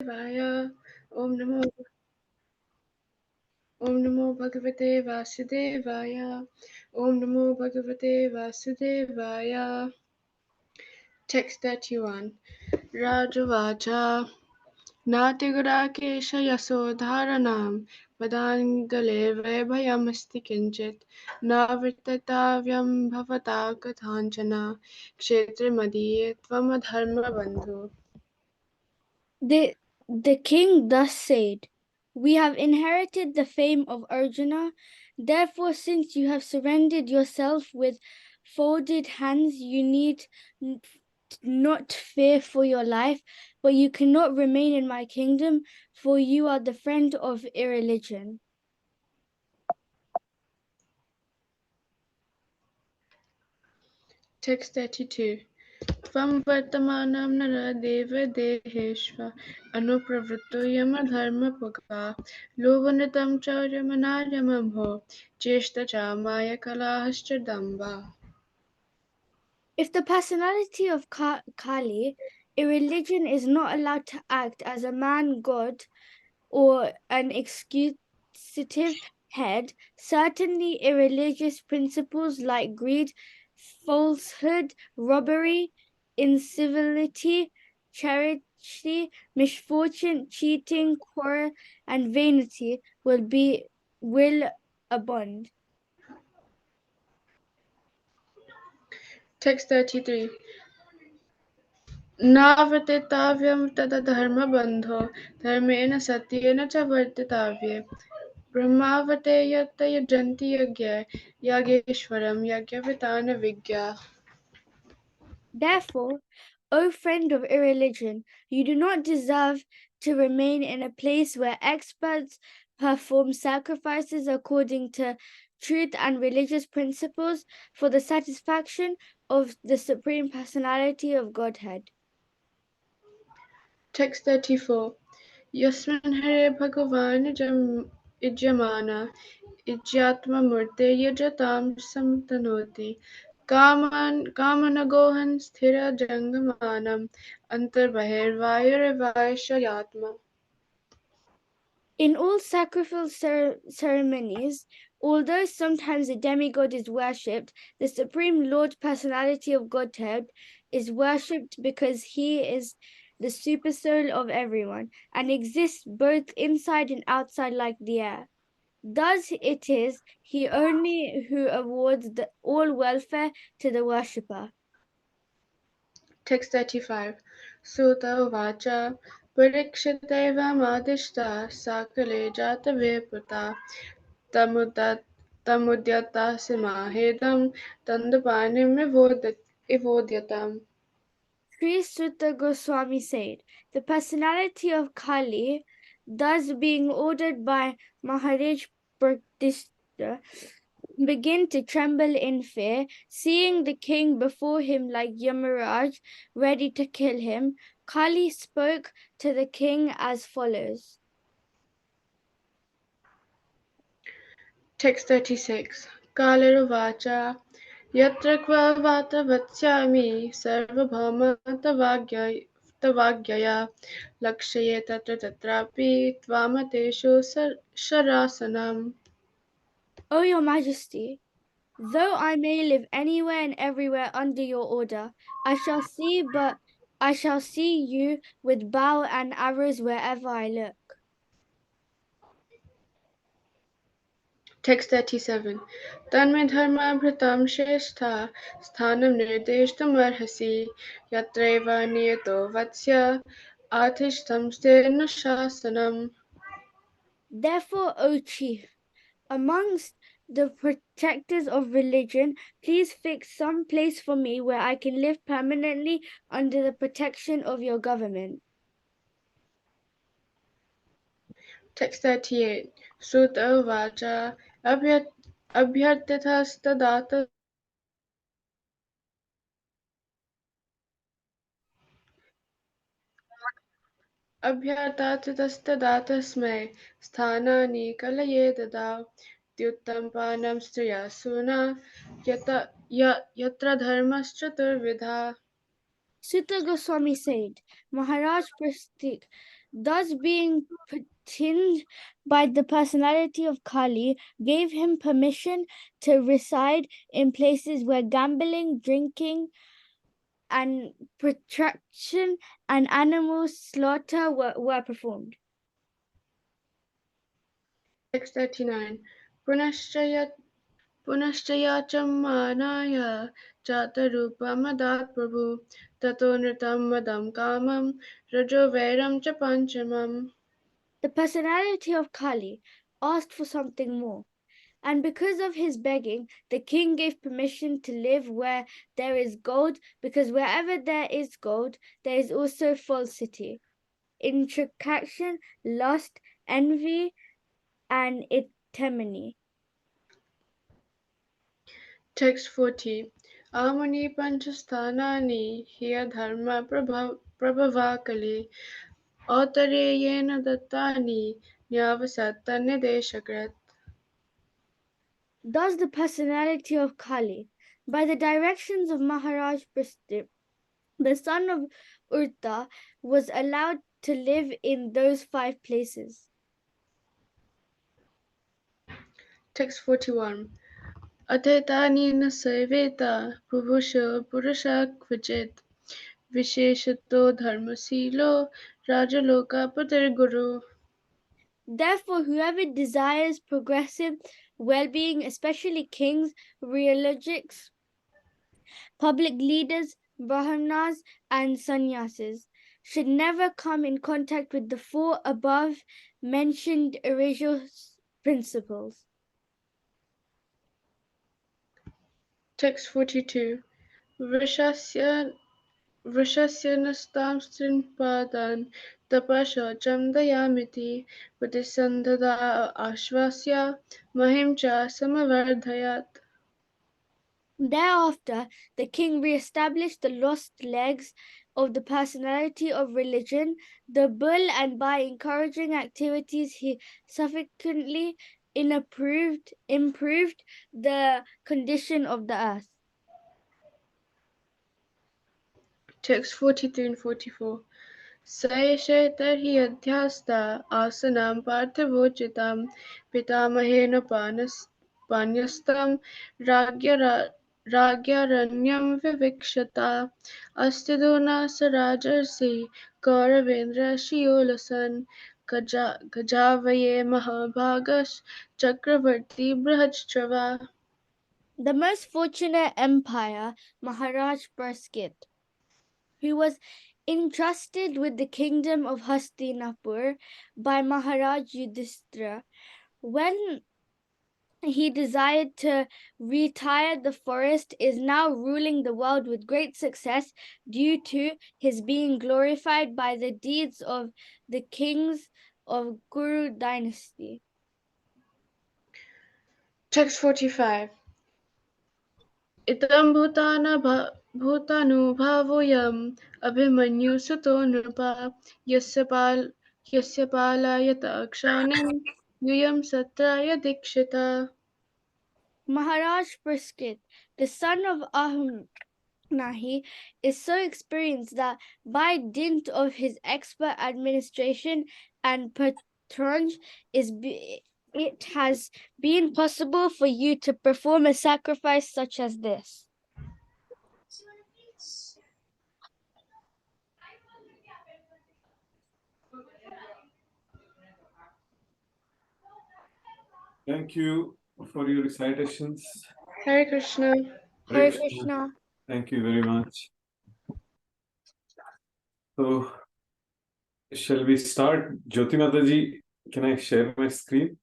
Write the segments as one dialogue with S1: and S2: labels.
S1: Vaya. Om Namo Om Namo Bhagavate Vasudevaya. Om Namo Bhagavate Vasudevaya. Text 31. Rajavacha Natigura Yasodharanam Vadangale Vaibhayamasti Kinchit Navrtatavyam Bhavata Kathanchana Kshetra Madiye Tvamadharma Bandhu.
S2: The king thus said, "We have inherited the fame of Arjuna. Therefore, since you have surrendered yourself with folded hands, you need not fear for your life, but you cannot remain in my kingdom, for you are the friend of irreligion."
S1: Text 32. Tvam vartamanam nara deva deheshva anupravritto yamadharmapaga lovanitam chauryamanayamamho cheshta cha maya kalahascha damba.
S2: If the personality of Kali, irreligion, is not allowed to act as a man god or an executive head, certainly irreligious principles like greed, falsehood, robbery, incivility, charity, misfortune, cheating, quarrel, and vanity will abound.
S1: Text 33. Navatitavyam tada dharma bandho dharmena satyena cha vartitavye brahmavate yatta yajanti yagya yageshwaram yagyavitana vigya.
S2: Therefore, O friend of irreligion, you do not deserve to remain in a place where experts perform sacrifices according to truth and religious principles for the satisfaction of the Supreme Personality of Godhead.
S1: Text 34. Yasmin Hare Bhagavan Ijyamana Ijyatma Murte Yajatam Samtanoti Kamanagohan Sthira Jangamanam Antarbahir Vairevayashayatma.
S2: In all sacrificial ceremonies, although sometimes a demigod is worshipped, the Supreme Lord Personality of Godhead is worshipped because he is the supersoul of everyone and exists both inside and outside like the air. Thus it is he only who awards all welfare to the worshipper.
S1: Text 35. Sutta Vacha Parikshiteva Madishta Sakale Jata Veputa Tamudyata Simahedam Tandapanim Evodyatam.
S2: Sri Sutta Goswami said, "The personality of Kali, thus being ordered by Maharaj Pratishtha, began to tremble in fear, seeing the king before him like Yamaraj, ready to kill him. Kali spoke to the king as follows."
S1: Text 36. Kaliruvacha Yatra Kva Vata Vatsyami Sarvabhama Tavagyaya Lakshaye Tatra Tatrapi Tvamateshu Sharasanam.
S2: "O your majesty, though I may live anywhere and everywhere under your order, I shall see you with bow and arrows wherever I look."
S1: Text 37. Tanme dharma bhritam shrestha sthanam nirdeshtam arhasi yatreva niyato vatsya athishtam sthirna shasanam.
S2: Therefore, O chief, amongst the protectors of religion, please fix some place for me where I can live permanently under the protection of your government.
S1: Text 38. Sutta vacha abhyartithastadata अभ्यातातस्तदातस्मै स्थानानि कलये ददा द्युत्तमपानं स्त्रिया सूना यत्र धर्मश्चतुर्विधा.
S2: Sutta Goswami said, Maharaj Prasthik, thus being pertined by the personality of Kali, gave him permission to reside in places where gambling, drinking, and protraction and animal slaughter were performed.
S1: Text 39. Punashchayacham manaya chatarupamadat prabhu tato nritam madam kamam rajo vairam cha panchamam.
S2: The personality of Kali asked for something more, and because of his begging, the king gave permission to live where there is gold, because wherever there is gold, there is also falsity, introspection, lust, envy, and antimony.
S1: Text 40. Amani panchasthanani hiya dharma prabhavakali autareyena dattani nyavasatta nideshakrat.
S2: Thus the personality of Kali, by the directions of Maharaj Prastip, the son of Urta, was allowed to live in those 5 places.
S1: Text 41. Athetani na seveta purusha kvachit visheshato dharmasilo rajaloka patir.
S2: Therefore, whoever desires progressive well-being, especially kings, religics, public leaders, brahmanas, and sannyasis, should never come in contact with the 4 above mentioned religious principles.
S1: Text 42. Vrishasya nastam padan tapashacham dayamiti patisandhada ashvasya mahim cha samavardhayat.
S2: Thereafter, the king re-established the lost legs of the personality of religion, the bull, and by encouraging activities, he subsequently improved the condition of the earth.
S1: Text 43 and 44. Sayeshe tarhi adhyasta asanam parthivochitam pitamahena panyastam राज्ञरण्यं विविक्षता अस्तिदुना स राजर्षि कौरवेन्द्र शियोलसन् गजावये महाभागश् चक्रवर्ती बृहच्रवा.
S2: The most fortunate empire, Maharaj Praskit, who was entrusted with the kingdom of Hastinapur by Maharaj Yudhishthira, when he desired to retire the forest, is now ruling the world with great success due to his being glorified by the deeds of the kings of Guru dynasty.
S1: Text 45. Itam bhutanuभावोऽयम् Abhimanyu सुतो नृपा यस्य पालयत क्षानिं यूयं सत्राय दीक्षिता.
S2: Maharaj Praskit, the son of Nahi, is so experienced that by dint of his expert administration and patronage it has been possible for you to perform a sacrifice such as this.
S3: Thank you for your recitations.
S1: Hare Krishna.
S2: Hare Krishna.
S3: Thank you very much. So, shall we start? Jyoti Mataji, can I share my screen?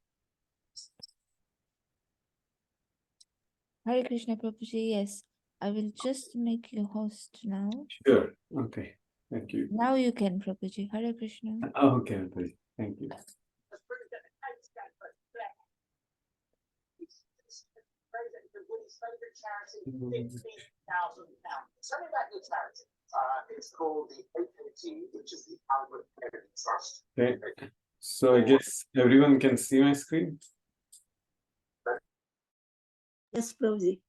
S4: Hare Krishna Prabhuji, yes. I will just make you host now.
S3: Sure. Okay. Thank you.
S4: Now you can, Prabhuji. Hare Krishna.
S3: Okay, Mataji. Thank you.
S5: Something about your charity. It's called the APT, which is the Albert Kennedy Trust.
S3: Okay. So I guess everyone can see my screen.
S4: Yes, Prabhuji.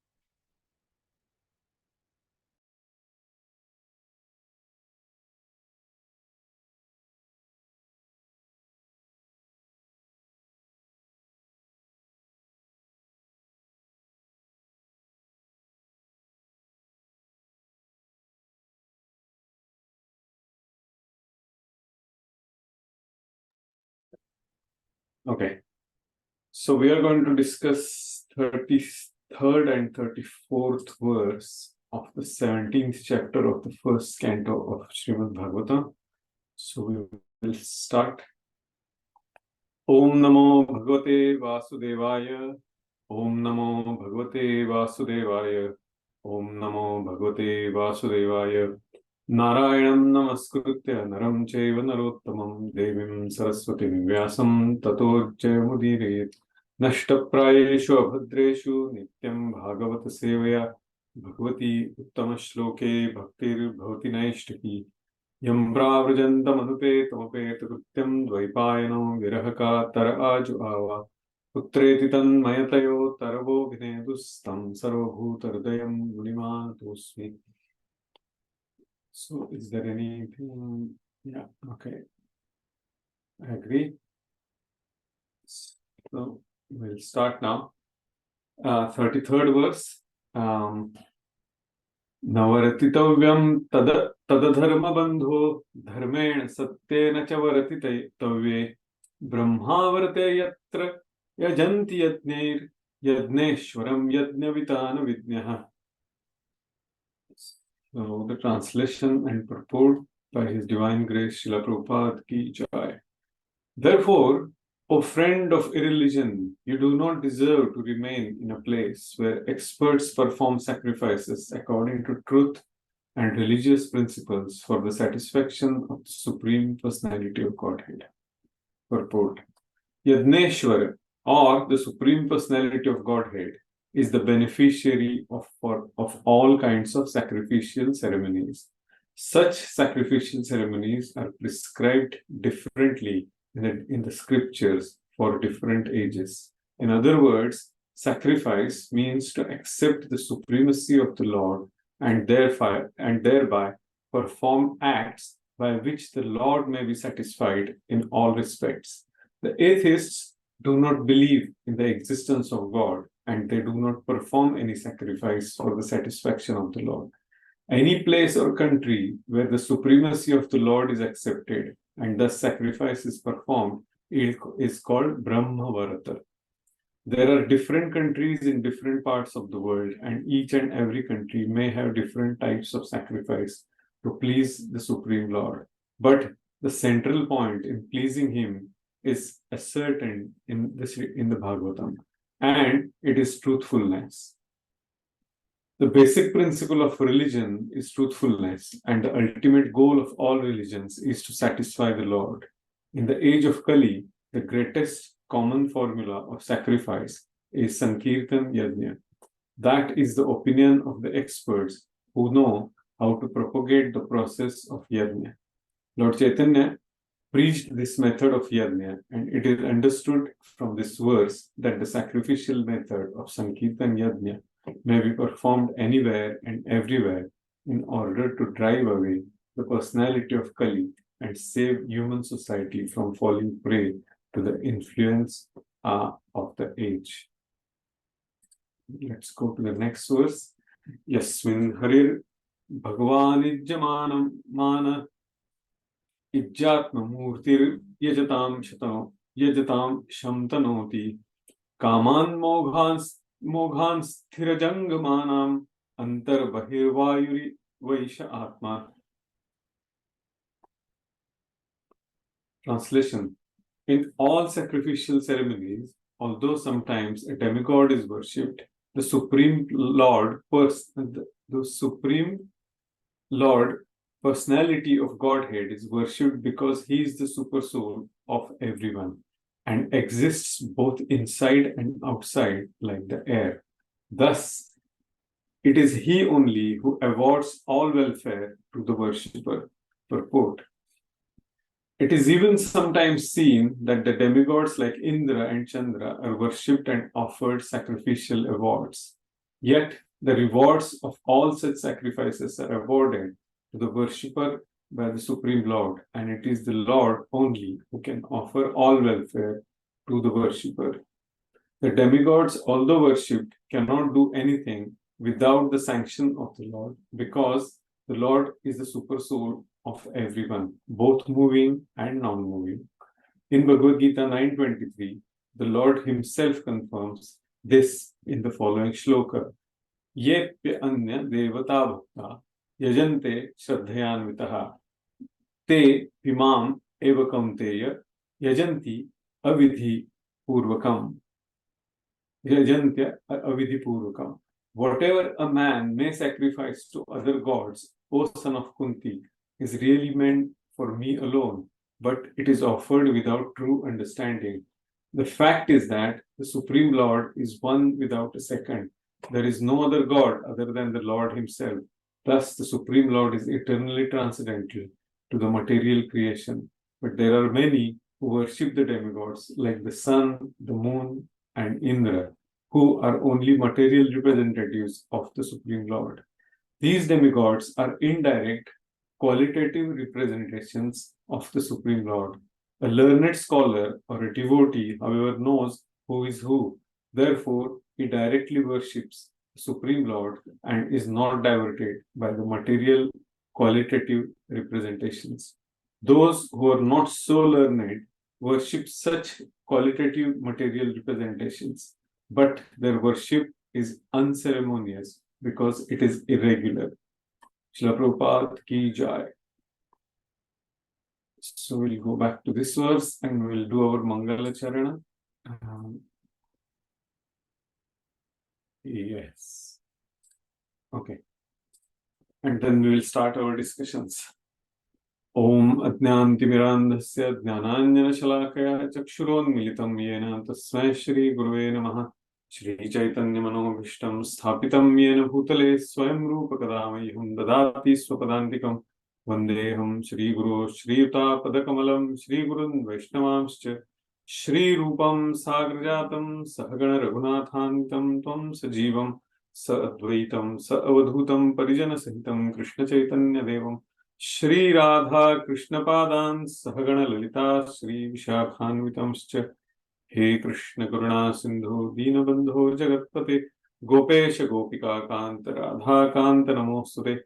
S3: Okay. So we are going to discuss 33rd and 34th verse of the 17th chapter of the first canto of Srimad Bhagavatam. So we will start. Om Namo Bhagavate Vasudevaya. Om Namo Bhagavate Vasudevaya. Om Namo Bhagavate Vasudevaya. Narayanam Namaskritya Naram Chaiva Narottamam Devim Saraswatim Vyasam Tato Jayamudire Nashtaprayeshu Abhadreshu Nityam Bhagavata Sevaya Bhagavati Uttama Shloke Bhaktir Bhavati Naishtaki Yam Pravrajanta Madhupe Tamapeta Krutyam Dvaipayano Virahaka Tara Aju Ava Putreti Tanmayatayo Taravo Vinedustam Sarvabhuta Hridayam Munimatosmi. So, is there anything? Yeah, okay. I agree. So, we'll start now. 33rd verse. Navartitavyam tadadharma bandho dharmena satyena cha vartitavye brahmavarte yatra yajanti yadnir yadneshwaram yadnavitana vidnyaha. So the translation and purport by His Divine Grace Srila Prabhupada ki jai. Therefore, O friend of irreligion, you do not deserve to remain in a place where experts perform sacrifices according to truth and religious principles for the satisfaction of the Supreme Personality of Godhead. Purport. Yadneshwara, or the Supreme Personality of Godhead, is the beneficiary of all kinds of sacrificial ceremonies. Such sacrificial ceremonies are prescribed differently in the scriptures for different ages. In other words, sacrifice means to accept the supremacy of the Lord and thereby perform acts by which the Lord may be satisfied in all respects. The atheists do not believe in the existence of God, and they do not perform any sacrifice for the satisfaction of the Lord. Any place or country where the supremacy of the Lord is accepted and thus sacrifice is performed is called Brahmavarata. There are different countries in different parts of the world, and each and every country may have different types of sacrifice to please the Supreme Lord. But the central point in pleasing Him is ascertained in the Bhagavatam, and it is truthfulness. The basic principle of religion is truthfulness, and the ultimate goal of all religions is to satisfy the Lord. In the age of Kali, the greatest common formula of sacrifice is Sankirtan Yajna. That is the opinion of the experts who know how to propagate the process of Yajna. Lord Chaitanya preached this method of Yajna, and it is understood from this verse that the sacrificial method of Sankirtan Yajna may be performed anywhere and everywhere in order to drive away the personality of Kali and save human society from falling prey to the influence of the age. Let's go to the next verse. Yasmin Harir Bhagavan Ijjamanam Mana Ijjatma Murtir Yajatam Shamtanoti Kaman Moghan Sthirajangamanam Antar Bahirvayuri Vaisha Atma. Translation. In all sacrificial ceremonies, although sometimes a demigod is worshipped, the Supreme Lord, Personality of Godhead is worshipped because He is the super soul of everyone and exists both inside and outside like the air. Thus, it is He only who awards all welfare to the worshipper. Purport. It is even sometimes seen that the demigods like Indra and Chandra are worshipped and offered sacrificial awards. Yet, the rewards of all such sacrifices are awarded to the worshipper by the Supreme Lord, and it is the Lord only who can offer all welfare to the worshipper. The demigods, although worshipped, cannot do anything without the sanction of the Lord, because the Lord is the super soul of everyone, both moving and non-moving. In Bhagavad Gita 9.23, the Lord himself confirms this in the following shloka. Yepya anya devata bhakta yajante shraddhayanvitaha te imam eva kaunteya yajanti avidhi purvakam. Yajantya avidhi purvakam. Whatever a man may sacrifice to other gods, O son of Kunti, is really meant for me alone, but it is offered without true understanding. The fact is that the Supreme Lord is one without a second. There is no other God other than the Lord himself. Thus, the Supreme Lord is eternally transcendental to the material creation. But there are many who worship the demigods like the sun, the moon, and Indra, who are only material representatives of the Supreme Lord. These demigods are indirect, qualitative representations of the Supreme Lord. A learned scholar or a devotee, however, knows who is who. Therefore, he directly worships the Supreme Lord and is not diverted by the material, qualitative representations. Those who are not so learned worship such qualitative material representations, but their worship is unceremonious because it is irregular. Srila Prabhupada ki jai. So we'll go back to this verse and we'll do our Mangala Charana. Yes. Okay. And then we will start our discussions. Om Ajnantimirandhasya Jnananjana Shalakaya Chakshuronmilitam Yena Tasmai Shri Guruve Namaha Shri Chaitanya Manobhishtam Sthapitam Yena Bhutale Swayam Rupa Kadamayam Dadati Swapadantikam Vandeham Shri Guru Shri Yuta Padakamalam Shri Gurun Vaishnavamscha Shri Rupam Sagrajatam Sahagana Raghunathantam Tvam Sajivam Sa Advaitam Sa Avadhutam Parijana Sahitam Krishna Chaitanya Devam Shri Radha Krishna Padan Sahagana Lalita Shri Vishakhanvitamscha He Krishna Karuna Sindhu Deenabandho Jagatpate Gopesha Gopika Kanta Radha Kanta Namostute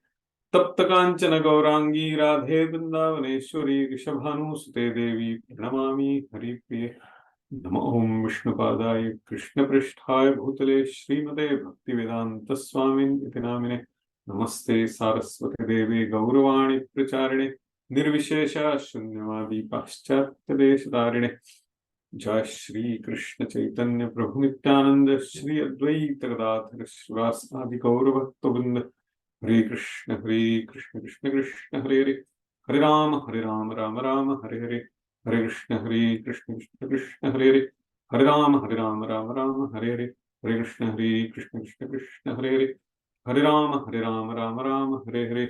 S3: Tapta Kanchana Gaurangi Radhe Vrindavaneshwari Rishabhanu Sute Devi Pranamami Hari Priye Namo Om Vishnupadaya Krishna Pristhaya Bhutale Srimade Bhaktivedanta Swamin Iti Namine Namaste Saraswati Devi Gauravani Pracharine Nirvishesha Shunyavadi Paschatya Deshadarine Jai Shri Krishna Chaitanya Prabhu Nityananda Shri Advaita Gadadhara Shrivas Adi Gauravaktabinda Hare Krishna Krishna Krishna Hare Hare Hare Rama Rama Rama Hare Hare Hare Krishna Krishna Krishna Hare Hare Hare Rama Rama Hare Hare Hare Krishna Krishna Krishna Hare Hare Hare Rama Rama Hare Hare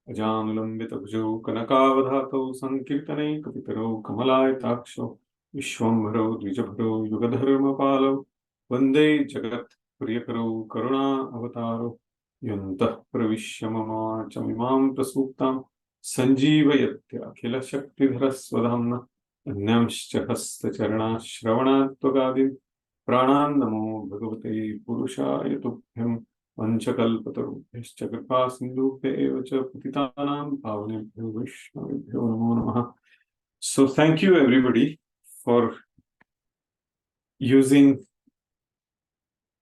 S3: Ajanulambita Bhujo Kanakavadhato Sankirtane Kapitaro Kamalayataksho Vishwambharo Dvijabharo Yugadharma Palo Vande Jagat Priyakaro Karuna Avataro Yantah Pravishya Mama Chamimam Prasuktam Sanjeevayatya Akhila Shaktidhara Swadhamna Anyamscha Hasta Charana Shravana Tvagadin Pranan Namo Bhagavate Purushaya Tubhyam Vanchakalpatarubhyascha Kripa Sindhubhya Evacha Patitanam Pavanebhyo Vaishnavebhyo Namo Namaha. So thank you everybody for using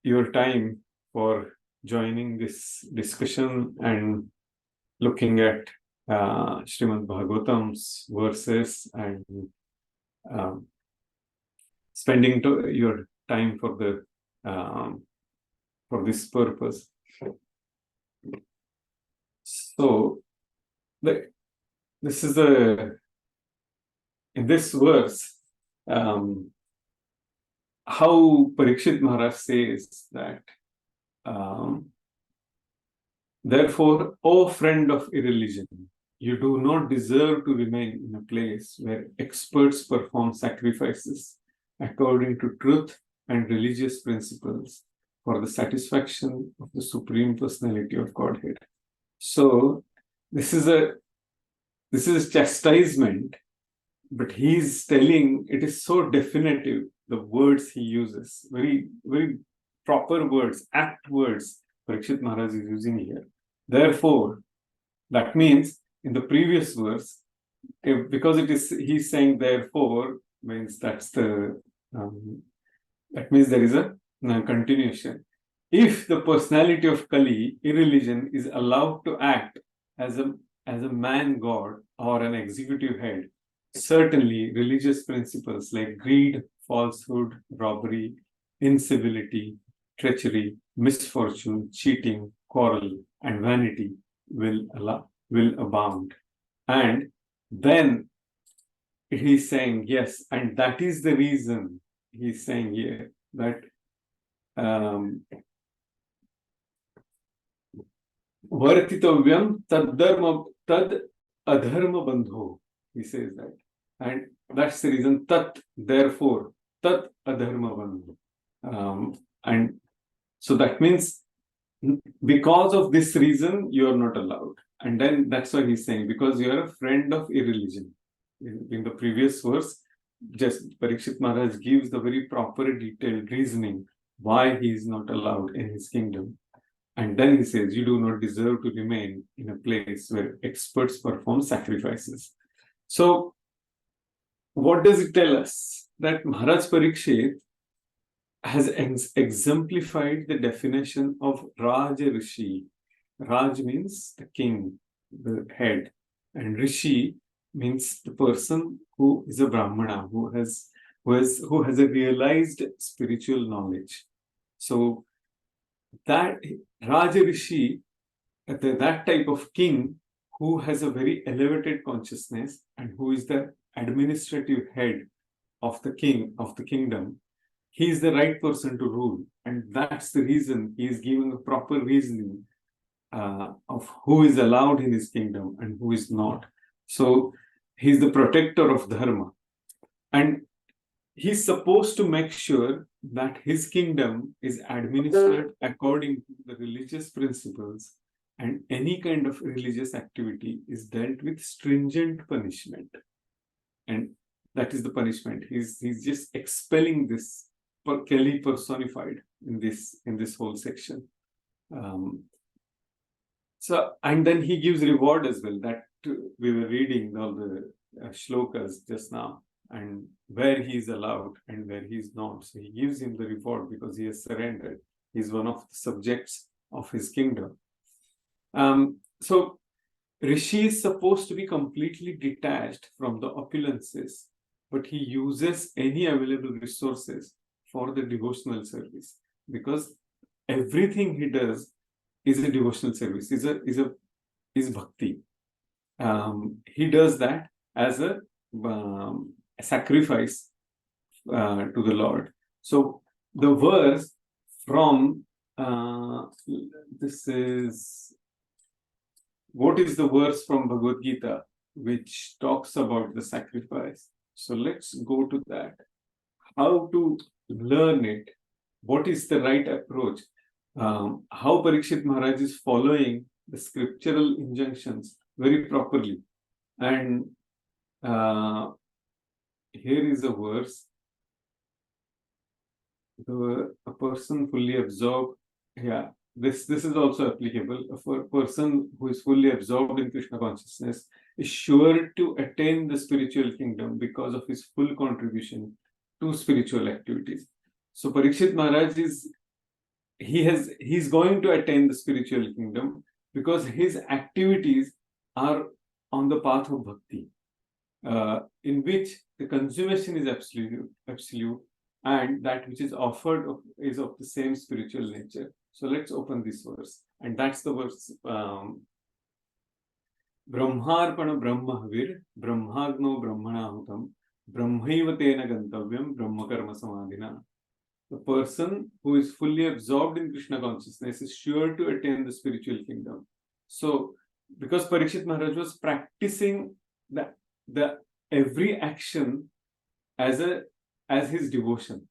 S3: your time for joining this discussion and looking at Srimad Bhagavatam's verses and spending your time for the for this purpose. So this is in this verse how Parikshit Maharaj says that therefore, O friend of irreligion, you do not deserve to remain in a place where experts perform sacrifices according to truth and religious principles for the satisfaction of the Supreme Personality of Godhead. So this is chastisement, but he's telling, it is so definitive, the words he uses, very, very proper words, apt words Parikshit Maharaj is using here. Therefore, that means in the previous verse, because he's saying therefore, means that's the that means there is a continuation. If the personality of Kali, irreligion, is allowed to act as a man god or an executive head, certainly religious principles like greed, falsehood, robbery, incivility, treachery, misfortune, cheating, quarrel, and vanity will abound. And then he's saying, yes, and that is the reason he's saying here that Vartitavyam tad adharma bandho. He says that. And that's the reason, tat, therefore, tat adharma bandho. And so that means because of this reason, you are not allowed. And then that's why he's saying, because you are a friend of irreligion. In the previous verse, just Parikshit Maharaj gives the very proper detailed reasoning why he is not allowed in his kingdom. And then he says, you do not deserve to remain in a place where experts perform sacrifices. So, what does it tell us? That Maharaj Parikshit has exemplified the definition of Raja Rishi. Raj means the king, the head, and Rishi means the person who is a Brahmana, who has a realized spiritual knowledge. So that Raja Rishi, that type of king who has a very elevated consciousness and who is the administrative head of the kingdom, he is the right person to rule. And that's the reason he is giving a proper reasoning of who is allowed in his kingdom and who is not. So he's the protector of dharma. And he's supposed to make sure that his kingdom is administered according to the religious principles, and any kind of religious activity is dealt with stringent punishment. And that is the punishment. He's just expelling this Kali personified in this whole section. So, and then he gives reward as well. That we were reading all the shlokas just now, and where he is allowed and where he is not. So he gives him the reward because he has surrendered. He's one of the subjects of his kingdom. So Rishi is supposed to be completely detached from the opulences, but he uses any available resources for the devotional service, because everything he does is a devotional service, is bhakti. He does that as a sacrifice to the Lord. So the verse from this is, what is the verse from Bhagavad Gita which talks about the sacrifice? So let's go to that. How to learn it? What is the right approach? How Parikshit Maharaj is following the scriptural injunctions very properly. And here is a verse. A person fully absorbed, this is also applicable. For a person who is fully absorbed in Krishna consciousness is sure to attain the spiritual kingdom because of his full contribution to spiritual activities. So Parikshit Maharaj he's going to attain the spiritual kingdom because his activities are on the path of bhakti, in which the consummation is absolute, and that which is offered is of the same spiritual nature. So let's open this verse, and that's the verse. Brahmarpana Brahmahavir Brahmagno Brahmanahutam Brahmaiva Tena Gantavyam Brahmakarma Samadhina. The person who is fully absorbed in Krishna consciousness is sure to attain the spiritual kingdom. So, because Parikshit Maharaj was practicing the every action as his devotion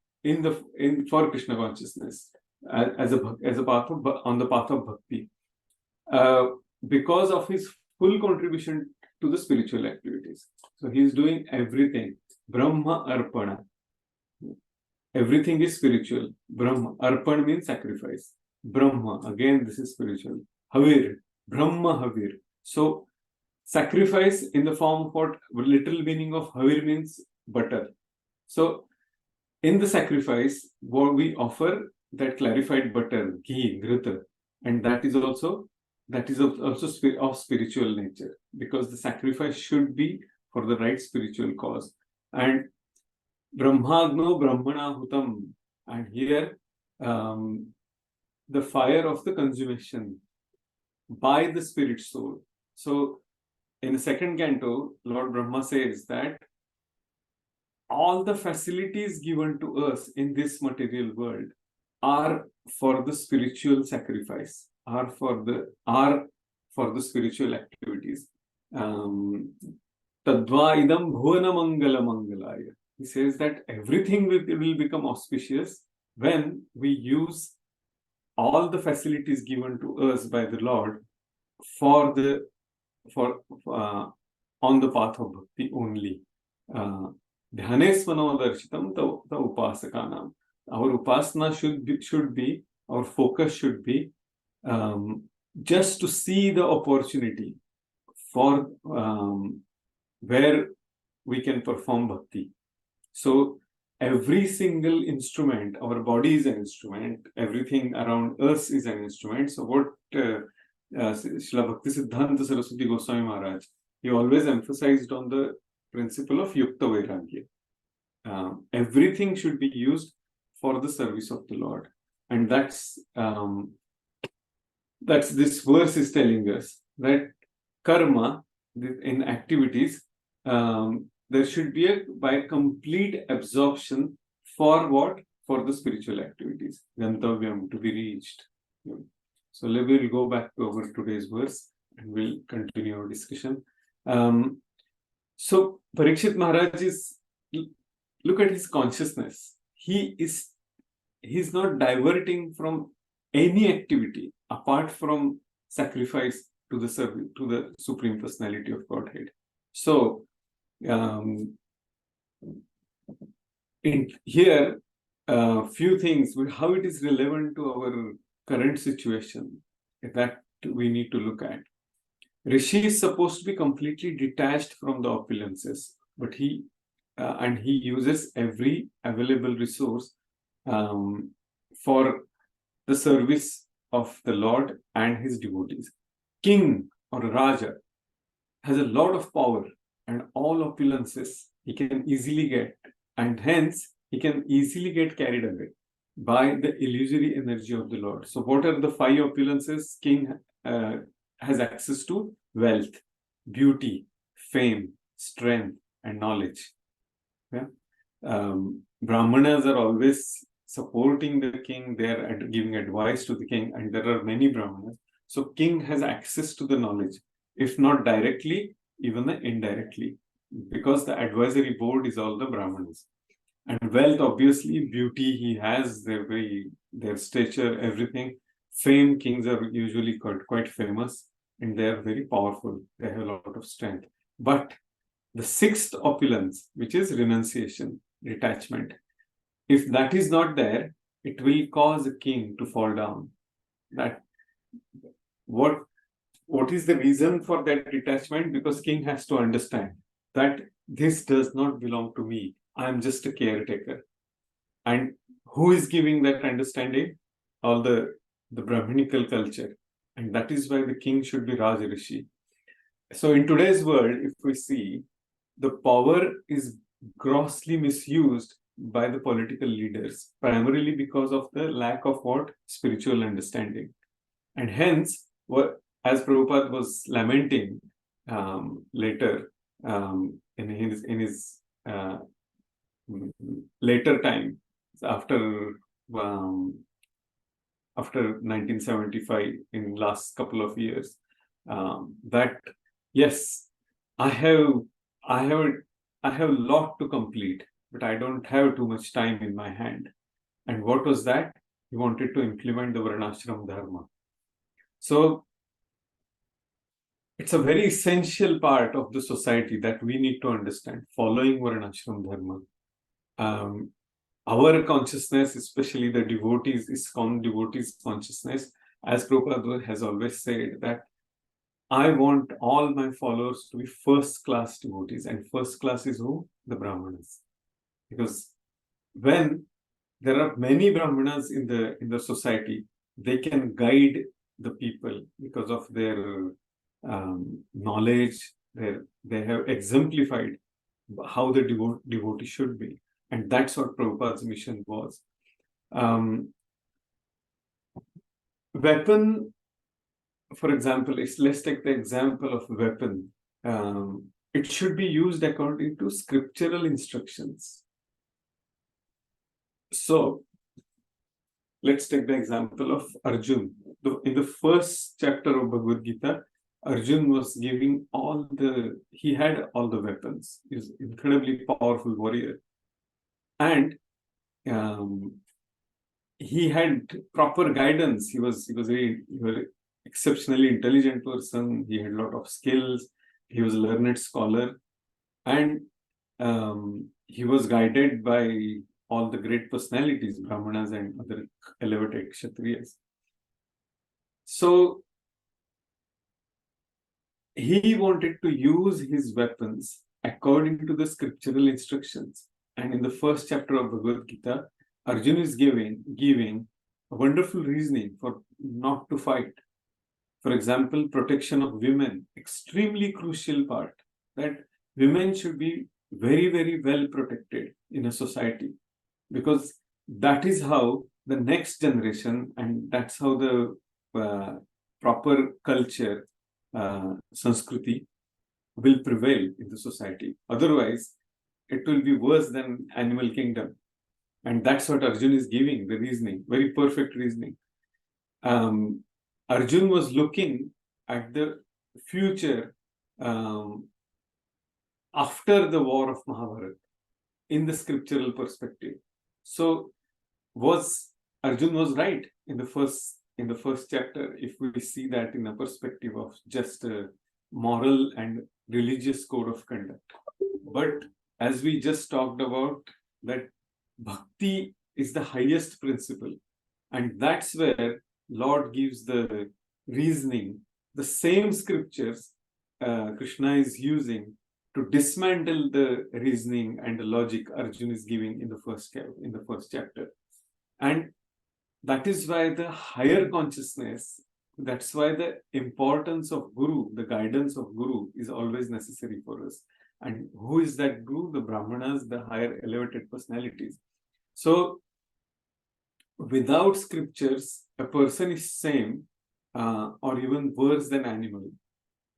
S3: for Krishna consciousness, as a path of, on the path of bhakti, because of his full contribution to the spiritual activities. So he is doing everything. Brahma Arpana. Everything is spiritual. Brahma. Arpan means sacrifice. Brahma, again, this is spiritual. Havir. Brahma Havir. So, sacrifice in the form of what literal meaning of Havir means butter. So in the sacrifice, what we offer that clarified butter, ghee, ghrita, and that is also of spiritual nature, because the sacrifice should be for the right spiritual cause. And Brahmagno Brahmana Hutam, and here the fire of the consummation by the spirit soul. So in the second canto, Lord Brahma says that all the facilities given to us in this material world are for the spiritual sacrifice, are for the spiritual activities. Tadva idam bhuvana mangala mangalaya. He says that everything will become auspicious when we use all the facilities given to us by the Lord for on the path of bhakti only. Dhyanesvano darshitam ta upasakanam. Our upasana should be, our focus should be just to see the opportunity for where we can perform bhakti. So every single instrument, our body is an instrument, everything around us is an instrument. So what Srila Bhakti Siddhanta Saraswati Goswami Maharaj, he always emphasized on the principle of Yukta Vairagya. Everything should be used for the service of the Lord. And that's this verse is telling us, that karma, in activities, there should be by complete absorption for what? For the spiritual activities. Gantavyam, to be reached. So we'll go back over today's verse and we'll continue our discussion. So Parikshit Maharaj look at his consciousness. He's not diverting from any activity apart from sacrifice to the service, to the Supreme Personality of Godhead. So in here, few things, how it is relevant to our current situation that we need to look at. Rishi is supposed to be completely detached from the opulences, but he uses every available resource for the service of the Lord and his devotees. King or Raja has a lot of power and all opulences he can easily get, and hence he can easily get carried away by the illusory energy of the Lord. So what are the 5 opulences king has access to? Wealth, beauty, fame, strength, and knowledge. Yeah? Brahmanas are always supporting the king, they are giving advice to the king, and there are many Brahmanas. So king has access to the knowledge, if not directly, even indirectly, because the advisory board is all the Brahmanas. And wealth, obviously, beauty, he has their stature, everything. Fame, kings are usually quite famous and they are very powerful. They have a lot of strength. But the 6th opulence, which is renunciation, detachment, if that is not there, it will cause a king to fall down. That what is the reason for that detachment? Because king has to understand that this does not belong to me. I am just a caretaker. And who is giving that understanding? All the Brahminical culture. And that is why the king should be Raj Rishi. So in today's world, if we see, the power is grossly misused by the political leaders, primarily because of the lack of what? Spiritual understanding. And hence, as Prabhupada was lamenting later in his later time, after 1975, in last couple of years, that yes, I have a lot to complete, but I don't have too much time in my hand. And what was that? He wanted to implement the Varnashram Dharma. So it's a very essential part of the society that we need to understand, following Varnashram Dharma. Our consciousness, especially the devotees, ISKCON devotees' consciousness, as Prabhupada has always said, that I want all my followers to be first-class devotees. And first class is who? The Brahmanas. Because when there are many Brahmanas in the society, they can guide the people because of their knowledge. They have exemplified how the devotee should be, and that's what Prabhupada's mission was. Weapon, for example, let's take the example of weapon. It should be used according to scriptural instructions. So let's take the example of Arjun. In the first chapter of Bhagavad Gita, Arjun was giving he had all the weapons. He was an incredibly powerful warrior. And he had proper guidance. He was very exceptionally intelligent person. He had a lot of skills. He was a learned scholar. And he was guided by all the great personalities, Brahmanas and other elevated Kshatriyas. So he wanted to use his weapons according to the scriptural instructions. And in the first chapter of Bhagavad Gita, Arjuna is giving a wonderful reasoning for not to fight. For example, protection of women, extremely crucial part, that women should be very, very well protected in a society, because that is how the next generation, and that's how the proper culture, Sanskriti, will prevail in the society. Otherwise, it will be worse than animal kingdom. And that's what Arjun is giving, the reasoning, very perfect reasoning. Arjun was looking at the future after the war of Mahabharata in the scriptural perspective. So Arjun was right in the first chapter, if we see that in a perspective of just a moral and religious code of conduct. But as we just talked about, that bhakti is the highest principle, and that's where Lord gives the reasoning. The same scriptures Krishna is using to dismantle the reasoning and the logic Arjuna is giving in the first chapter. And that is why the higher consciousness, that's why the importance of Guru, the guidance of Guru, is always necessary for us. And who is that Guru? The Brahmanas, the higher elevated personalities. So without scriptures, a person is same or even worse than animal.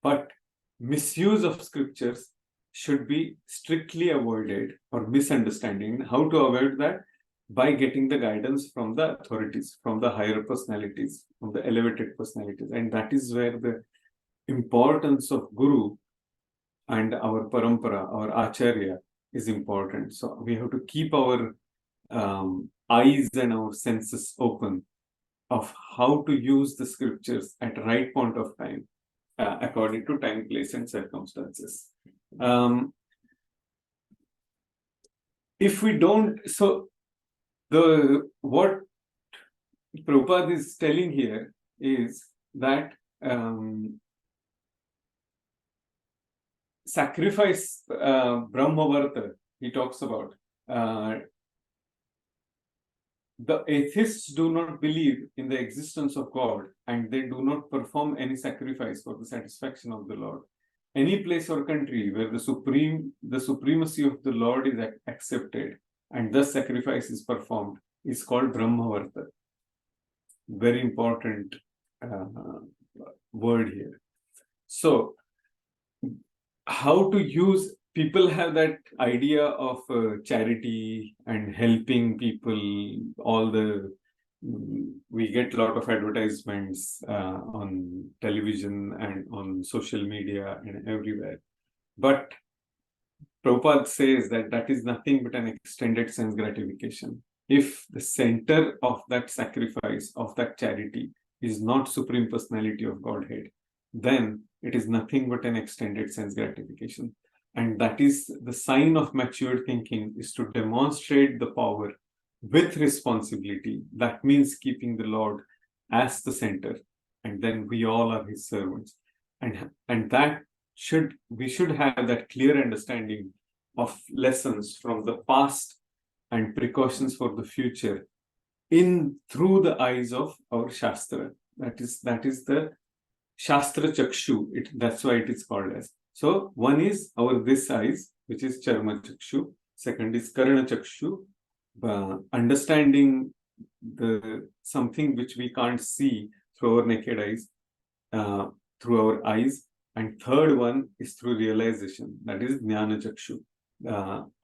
S3: But misuse of scriptures should be strictly avoided, or misunderstanding. How to avoid that? By getting the guidance from the authorities, from the higher personalities, from the elevated personalities. And that is where the importance of Guru and our parampara, our acharya, is important. So we have to keep our eyes and our senses open of how to use the scriptures at the right point of time, according to time, place, and circumstances. If we don't, so what Prabhupada is telling here is that sacrifice, Brahmavarta, he talks about. The atheists do not believe in the existence of God, and they do not perform any sacrifice for the satisfaction of the Lord. Any place or country where the supremacy of the Lord is accepted and thus sacrifice is performed is called Brahmavarta. Very important word here. So, how to use, people have that idea of charity and helping people. We get a lot of advertisements on television and on social media and everywhere. But Prabhupada says that is nothing but an extended sense gratification. If the center of that sacrifice, of that charity, is not Supreme Personality of Godhead, then it is nothing but an extended sense gratification. And that is the sign of matured thinking, is to demonstrate the power with responsibility. That means keeping the Lord as the center, and then we all are his servants. And that we should have that clear understanding of lessons from the past and precautions for the future through the eyes of our Shastra. That is the Shastra Chakshu. That's why it is called as. So one is our this eyes, which is Charma Chakshu. Second is Karana Chakshu, understanding something which we can't see through our naked eyes, through our eyes. And third one is through realization. That is Jnana Chakshu,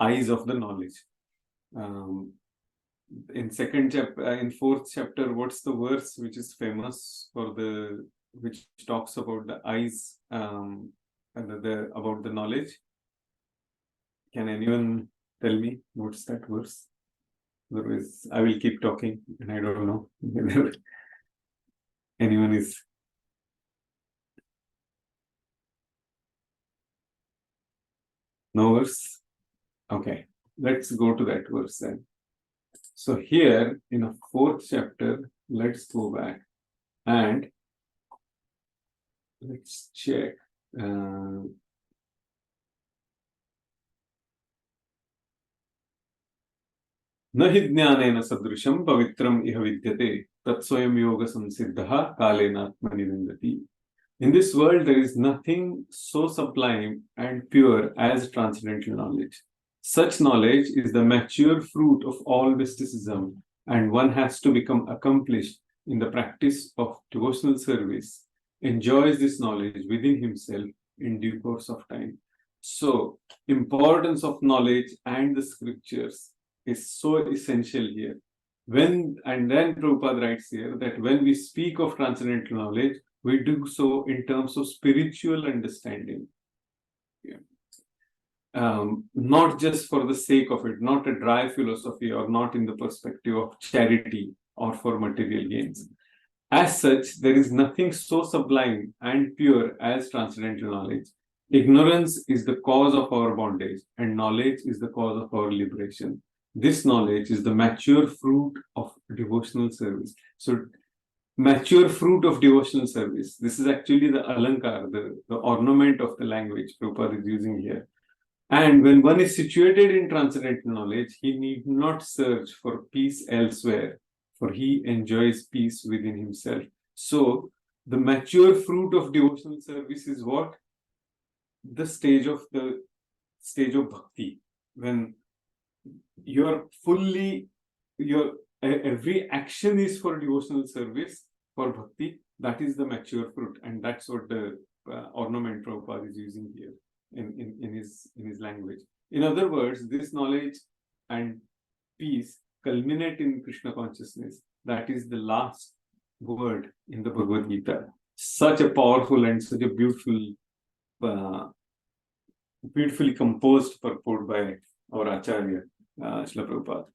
S3: eyes of the knowledge. In fourth chapter, what's the verse which is famous which talks about the eyes, about the knowledge? Can anyone tell me what's that verse? Otherwise, I will keep talking, and I don't know whether anyone is. No verse? Okay, let's go to that verse then. So here in a fourth chapter, let's go back and let's check. न हि ज्ञानेन सदृशं पवित्रम् इह विद्यते तत्स्वयं योग संसिद्धः कालेनात्मनि विन्दति. In this world, there is nothing so sublime and pure as transcendental knowledge. Such knowledge is the mature fruit of all mysticism, and one has to become accomplished in the practice of devotional service, enjoys this knowledge within himself in due course of time. So, importance of knowledge and the scriptures is so essential here. Then Prabhupada writes here that when we speak of transcendental knowledge, we do so in terms of spiritual understanding. Not just for the sake of it, not a dry philosophy, or not in the perspective of charity or for material gains. As such, there is nothing so sublime and pure as transcendental knowledge. Ignorance is the cause of our bondage, and knowledge is the cause of our liberation. This knowledge is the mature fruit of devotional service. So, mature fruit of devotional service. This is actually the alankar, the ornament of the language Prabhupada is using here. And when one is situated in transcendental knowledge, he need not search for peace elsewhere, for he enjoys peace within himself. So, the mature fruit of devotional service is what? The stage of bhakti. When every action is for devotional service, for bhakti, that is the mature fruit. And that's what the ornament Prabhupada is using here in his language. In other words, this knowledge and peace culminate in Krishna consciousness. That is the last word in the Bhagavad Gita. Such a powerful and such a beautifully composed purport by our Acharya, Srila Prabhupada.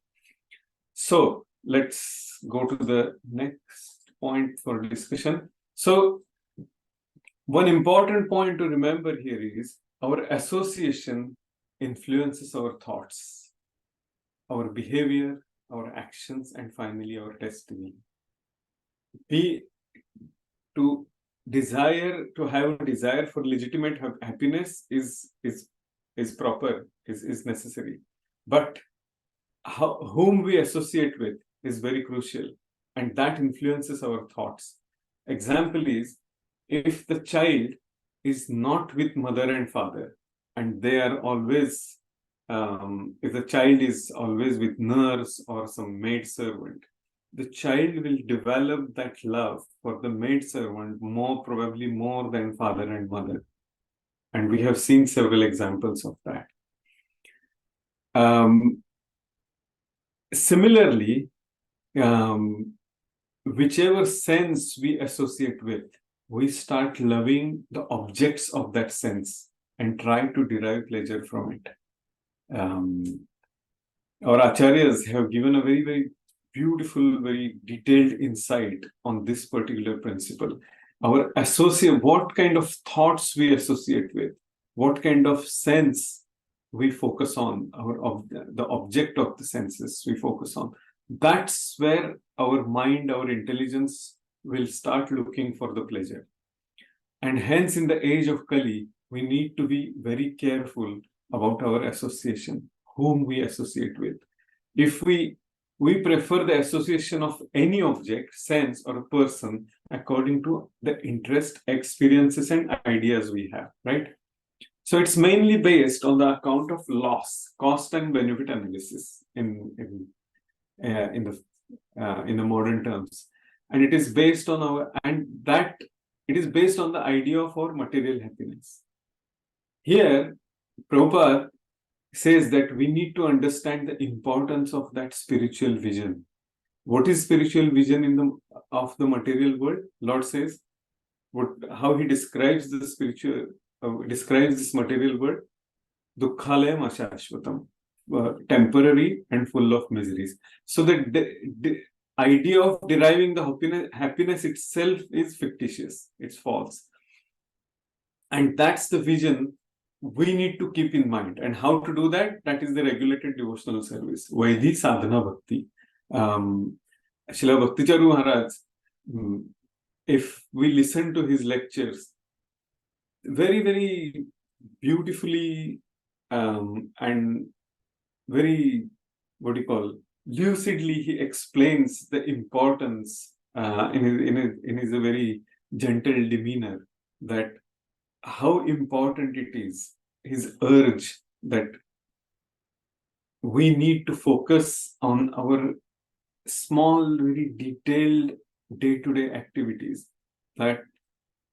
S3: So, let's go to the next point for discussion. So, one important point to remember here is our association influences our thoughts, our behavior, our actions, and finally our destiny. To have a desire for legitimate happiness is proper, is necessary. But whom we associate with is very crucial, and that influences our thoughts. Example is, if the child is not with mother and father, and they are always, if the child is always with nurse or some maid servant, the child will develop that love for the maid servant probably more than father and mother. And we have seen several examples of that. Similarly, whichever sense we associate with, we start loving the objects of that sense and try to derive pleasure from it. Our acharyas have given a very, very beautiful, very detailed insight on this particular principle. What kind of thoughts we associate with, what kind of sense we focus on, the object of the senses we focus on. That's where our mind, our intelligence will start looking for the pleasure. And hence, in the age of Kali, we need to be very careful about our association, whom we associate with. If we prefer the association of any object, sense, or a person according to the interest, experiences, and ideas we have, right? So it's mainly based on the account of loss, cost, and benefit analysis in the modern terms, and it is based on it is based on the idea of our material happiness. Here, Prabhupada says that we need to understand the importance of that spiritual vision. What is spiritual vision of the material world? Lord says, how he describes the spiritual, describes this material world, dukkhalayam ashashvatam, temporary and full of miseries. So the idea of deriving the happiness itself is fictitious, it's false. And that's the vision we need to keep in mind. And how to do that? That is the regulated devotional service, Vaidhi Sadhana Bhakti. Srila Bhakticharu Maharaj, if we listen to his lectures, very, very beautifully and very, lucidly, he explains the importance in his a very gentle demeanor, that how important it is, his urge that we need to focus on our small, very detailed day-to-day activities. That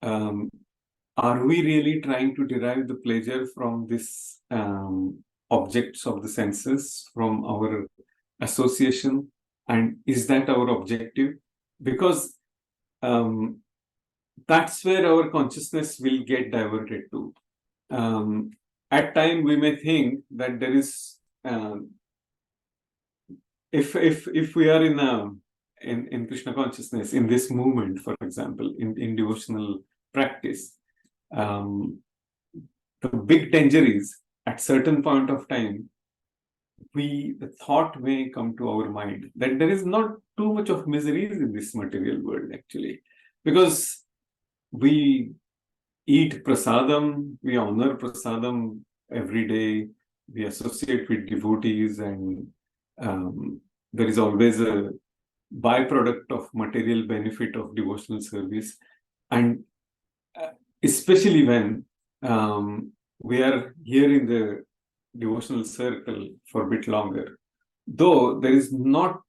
S3: are we really trying to derive the pleasure from this objects of the senses, from our association, and is that our objective? Because that's where our consciousness will get diverted to. At time we may think that there is, if we are in Krishna consciousness, in this movement, for example, in devotional practice, the big danger is, at certain point of time, the thought may come to our mind that there is not too much of miseries in this material world, actually, because we eat prasadam, we honor prasadam every day, we associate with devotees, and there is always a byproduct of material benefit of devotional service. And especially when we are here in the devotional circle for a bit longer, though there is not,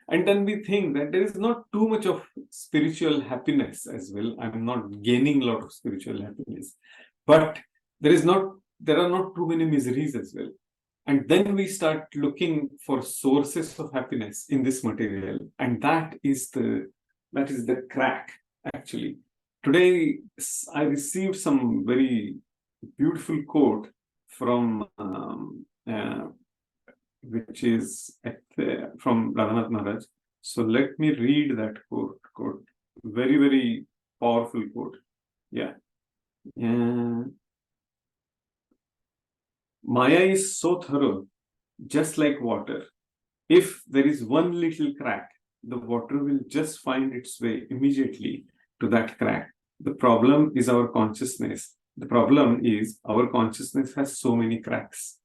S3: and then we think that there is not too much of spiritual happiness as well. I'm not gaining a lot of spiritual happiness, but there are not too many miseries as well. And then we start looking for sources of happiness in this material, and that is the crack, actually. Today, I received some very beautiful quote from which is from Radhanath Maharaj. So let me read that quote. Very, very powerful quote. Yeah. Maya is so thorough, just like water. If there is one little crack, the water will just find its way immediately to that crack. The problem is our consciousness. The problem is our consciousness has so many cracks.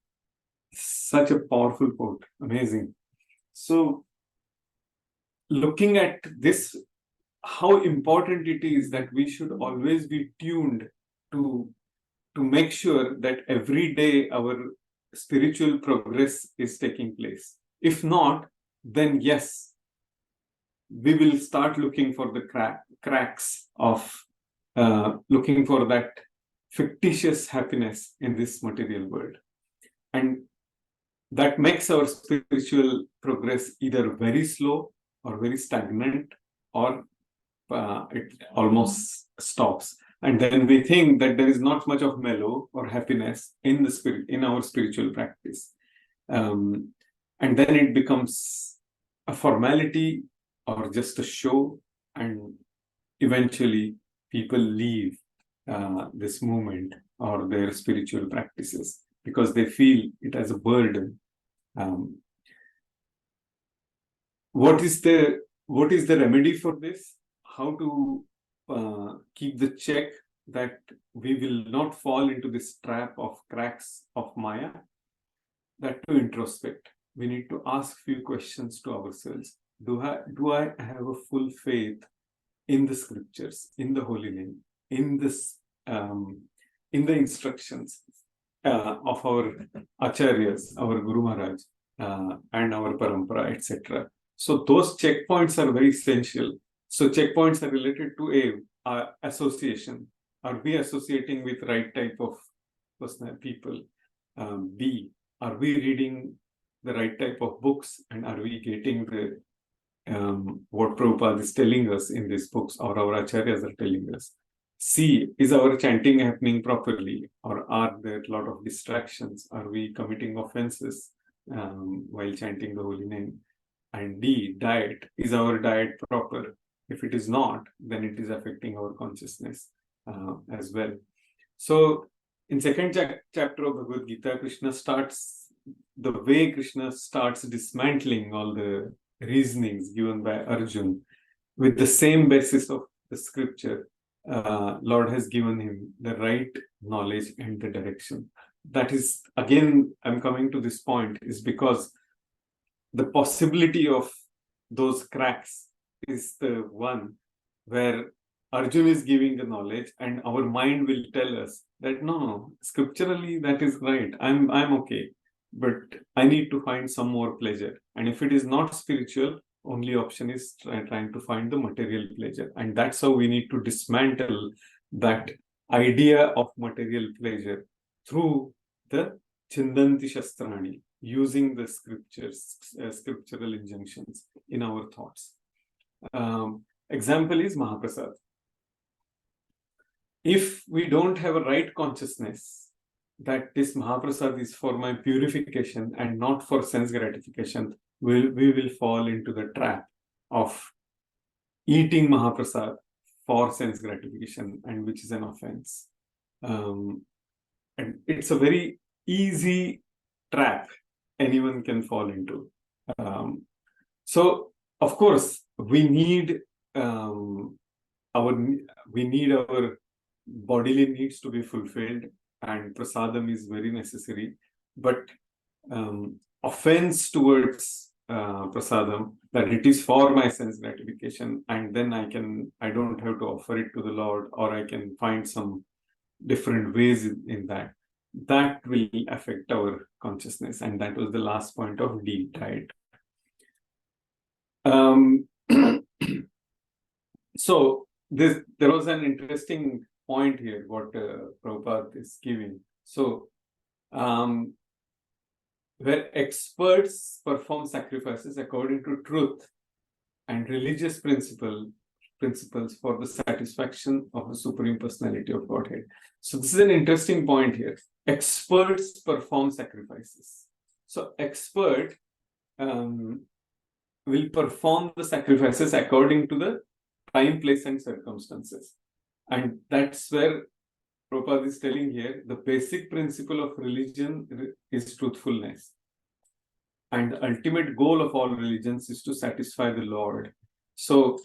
S3: Such a powerful quote. Amazing. So, looking at this, how important it is that we should always be tuned to make sure that every day our spiritual progress is taking place. If not, then yes, we will start looking for the cracks of looking for that fictitious happiness in this material world. And that makes our spiritual progress either very slow or very stagnant, or it almost stops. And then we think that there is not much of mellow or happiness in the spirit, in our spiritual practice. And then it becomes a formality or just a show, and eventually people leave this movement or their spiritual practices because they feel it as a burden. What is the remedy for this? How to keep the check that we will not fall into this trap of cracks of Maya, that to introspect. We need to ask few questions to ourselves. Do I have a full faith in the scriptures, in the holy name, in this, in the instructions of our acharyas, our Guru Maharaj, and our parampara, etc. So those checkpoints are very essential. So checkpoints are related to association. Are we associating with right type of people? B, are we reading the right type of books, and are we getting the what Prabhupada is telling us in these books, or our acharyas are telling us? C, is our chanting happening properly, or are there a lot of distractions? Are we committing offenses while chanting the holy name? And D, diet, is our diet proper? If it is not, then it is affecting our consciousness as well. So in second chapter of Bhagavad Gita, the way Krishna starts dismantling all the reasonings given by Arjun with the same basis of the scripture. Lord has given him the right knowledge and the direction. That is, again, I'm coming to this point, is because the possibility of those cracks is the one where Arjun is giving the knowledge, and our mind will tell us that no, scripturally that is right. I'm okay, but I need to find some more pleasure. And if it is not spiritual, only option is trying to find the material pleasure. And that's how we need to dismantle that idea of material pleasure through the Chindanti Shastrani, using the scriptures, scriptural injunctions in our thoughts. Example is Mahaprasad. If we don't have a right consciousness that this Mahaprasad is for my purification and not for sense gratification, we will fall into the trap of eating Mahaprasad for sense gratification, and which is an offense. And it's a very easy trap anyone can fall into. So, of course, we need our bodily needs to be fulfilled, and prasadam is very necessary. But offense towards prasadam, that it is for my sense gratification, and then I don't have to offer it to the Lord, or I can find some different ways in that will affect our consciousness. And that was the last point of D, diet. So there was an interesting point here, what Prabhupada is giving. So where experts perform sacrifices according to truth and religious principles for the satisfaction of the Supreme Personality of Godhead. So this is an interesting point here. Experts perform sacrifices. So expert will perform the sacrifices according to the time, place, and circumstances. And that's where Prabhupada is telling here, the basic principle of religion is truthfulness. And the ultimate goal of all religions is to satisfy the Lord. So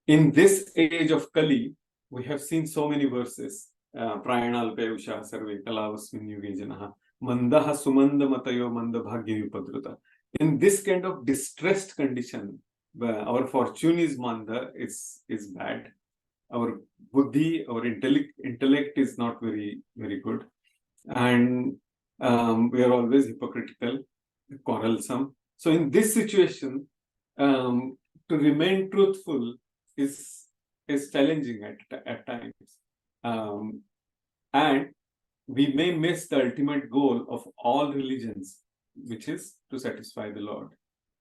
S3: in this age of Kali, we have seen so many verses. Prayanalpe usha sarve kalavasmin yuge janaha mandaha sumanda matayo manda bhagya yupadruta. In this kind of distressed condition, our fortune is manda, is bad. Our buddhi, our intellect is not very, very good. And we are always hypocritical, quarrelsome. So in this situation, to remain truthful is challenging at times. And we may miss the ultimate goal of all religions, which is to satisfy the Lord.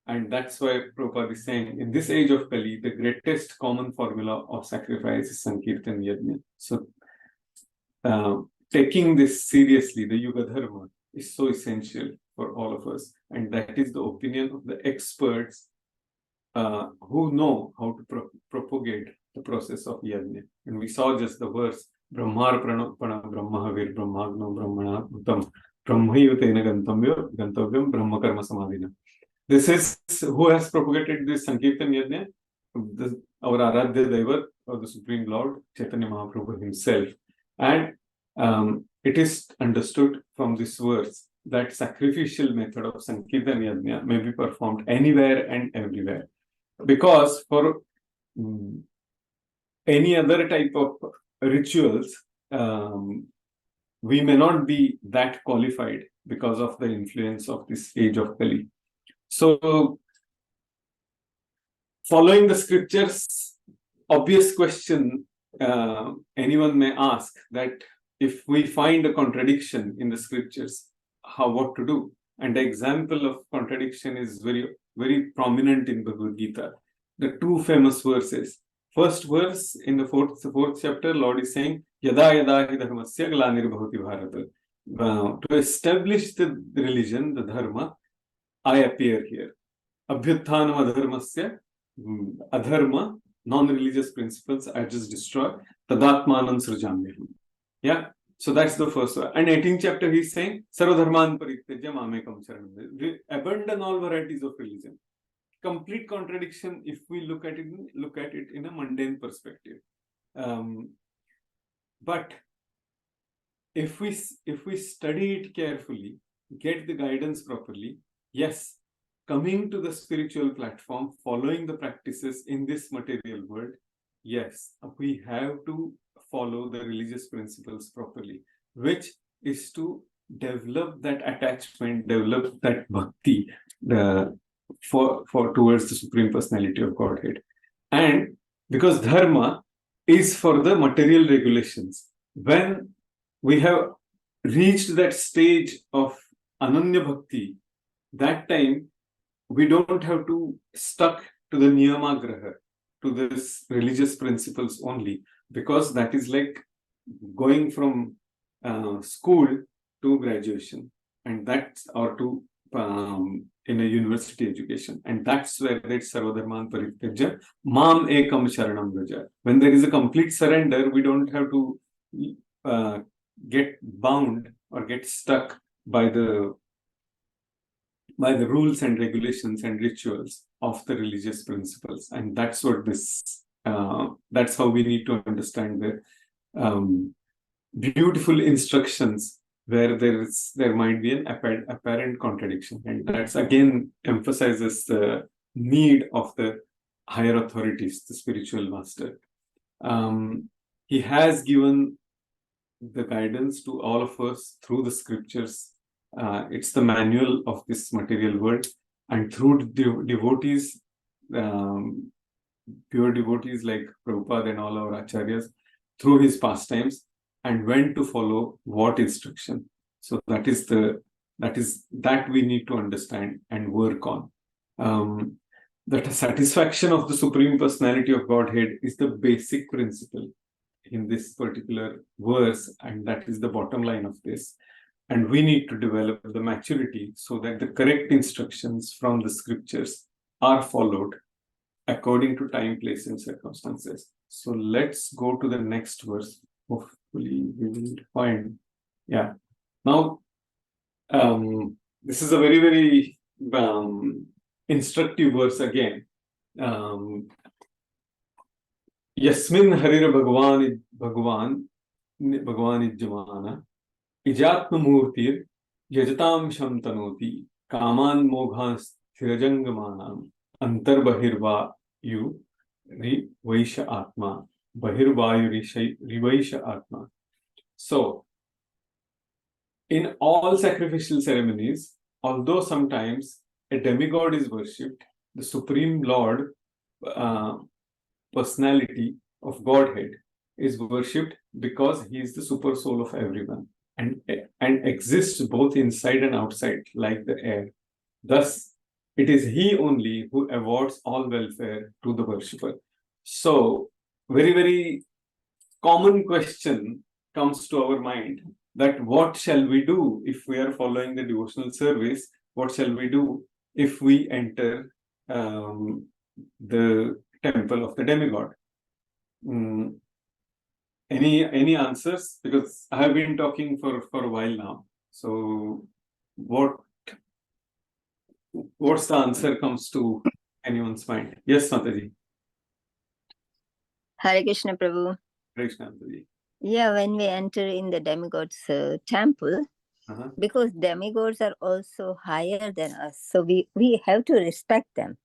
S3: And that's why Prabhupada is saying, in this age of Kali, the greatest common formula of sacrifice is Sankirtan Yajna. So taking this seriously, the Yuga Dharma, is so essential for all of us. And that is the opinion of the experts who know how to propagate the process of Yajna. And we saw just the verse, Brahmarpana Brahmahavir Brahmagno Brahmana Uttam Brahmayutena Gantavyam Brahma Karma Samadhina. This is who has propagated this Sankirtan Yajna, our Aradhya Daivat, or the Supreme Lord, Chaitanya Mahaprabhu himself. And it is understood from this verse that sacrificial method of Sankirtan Yajna may be performed anywhere and everywhere. Because for any other type of rituals, we may not be that qualified because of the influence of this age of Kali. So, following the scriptures, obvious question anyone may ask that if we find a contradiction in the scriptures, what to do? And the example of contradiction is very, very prominent in Bhagavad Gita. The two famous verses. First verse in the fourth chapter, Lord is saying, Yada yada hi dharmasya glanirabhavati bharata. To establish the religion, the dharma, I appear here. Abhyuthanam adharmasya, adharma, non-religious principles, I just destroy. Tadatmanam srujamyaham. Yeah. So that's the first one. And 18th chapter, he's saying, Sarvadharman parityajya mamekam sharanam. Abandon all varieties of religion. Complete contradiction if we look at it in a mundane perspective. But if we study it carefully, get the guidance properly, yes, coming to the spiritual platform, following the practices in this material world, yes, we have to follow the religious principles properly, which is to develop that attachment, develop that bhakti for towards the Supreme Personality of Godhead. And because dharma is for the material regulations, when we have reached that stage of ananya bhakti, that time we don't have to stuck to the niyamagraha, to this religious principles only, because that is like going from school to graduation, and that's or to in a university education, and that's where it's sarvadharman parityajya mam ekam sharanam vraja. When there is a complete surrender, we don't have to get bound or get stuck by the rules and regulations and rituals of the religious principles. And that's what that's how we need to understand the beautiful instructions where there might be an apparent contradiction. And that's again emphasizes the need of the higher authorities, the spiritual master. He has given the guidance to all of us through the scriptures. It's the manual of this material world, and through devotees, pure devotees like Prabhupada and all our acharyas, through his pastimes, and when to follow what instruction. So that we need to understand and work on. The satisfaction of the Supreme Personality of Godhead is the basic principle in this particular verse, and that is the bottom line of this. And we need to develop the maturity so that the correct instructions from the scriptures are followed according to time, place, and circumstances. So let's go to the next verse. Hopefully we will find. Yeah. Now, this is a very, very instructive verse again. Yasmin harira bhagwan ijjamana ijatma murtir yajatam shamtanoti kaman moghas thirajangamanam antarbahirva yu rivaisha atma bahirvayu rivaisha atma. So, in all sacrificial ceremonies, although sometimes a demigod is worshipped, the Supreme Lord, personality of Godhead, is worshipped because he is the super soul of everyone and exists both inside and outside like the air. Thus, it is he only who awards all welfare to the worshipper. So, very, very common question comes to our mind that what shall we do if we are following the devotional service? What shall we do if we enter the temple of the demigod? Any answers? Because I have been talking for a while now. So what's the answer comes to anyone's mind? Yes, Mataji.
S6: Hare Krishna, Prabhu.
S3: Hare Krishna, Mataji.
S6: Yeah, when we enter in the demigod's temple, because demigods are also higher than us, so we have to respect them.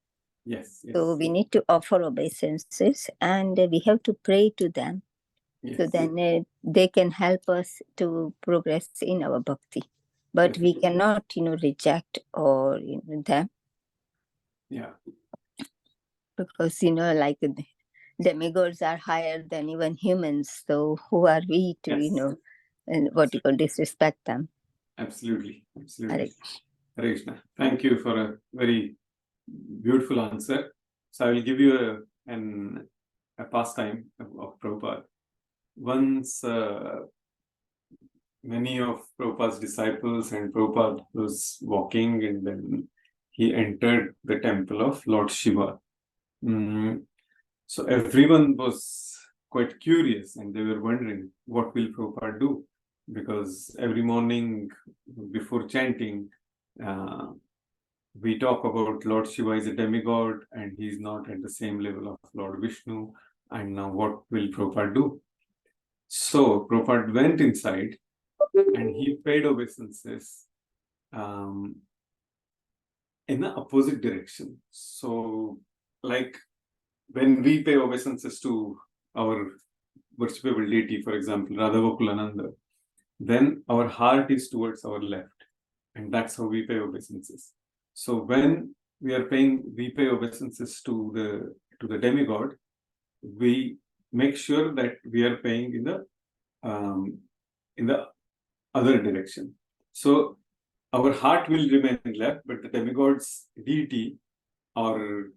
S3: Yes.
S6: So we need to offer obeisances and we have to pray to them.
S3: Yes.
S6: So then they can help us to progress in our bhakti. But
S3: Yes.
S6: we cannot, reject or them.
S3: Yeah.
S6: Because, like demigods are higher than even humans. So who are we to,
S3: Yes.
S6: and what you call disrespect them?
S3: Absolutely.
S6: Hare
S3: Hare Krishna. Thank you for a very beautiful answer. So I will give you a pastime of Prabhupada. Once many of Prabhupada's disciples and Prabhupada was walking, and then he entered the temple of Lord Shiva. So everyone was quite curious and they were wondering what will Prabhupada do, because every morning before chanting we talk about Lord Shiva is a demigod and he is not at the same level of Lord Vishnu, and now what will Prabhupada do? So Prabhupada went inside and he paid obeisances in the opposite direction. So like when we pay obeisances to our worshipable deity, for example, Radhavakulananda, then our heart is towards our left, and that's how we pay obeisances. So when we pay obeisances to the demigod, we make sure that we are paying in the other direction. So our heart will remain left, but the demigod's deity or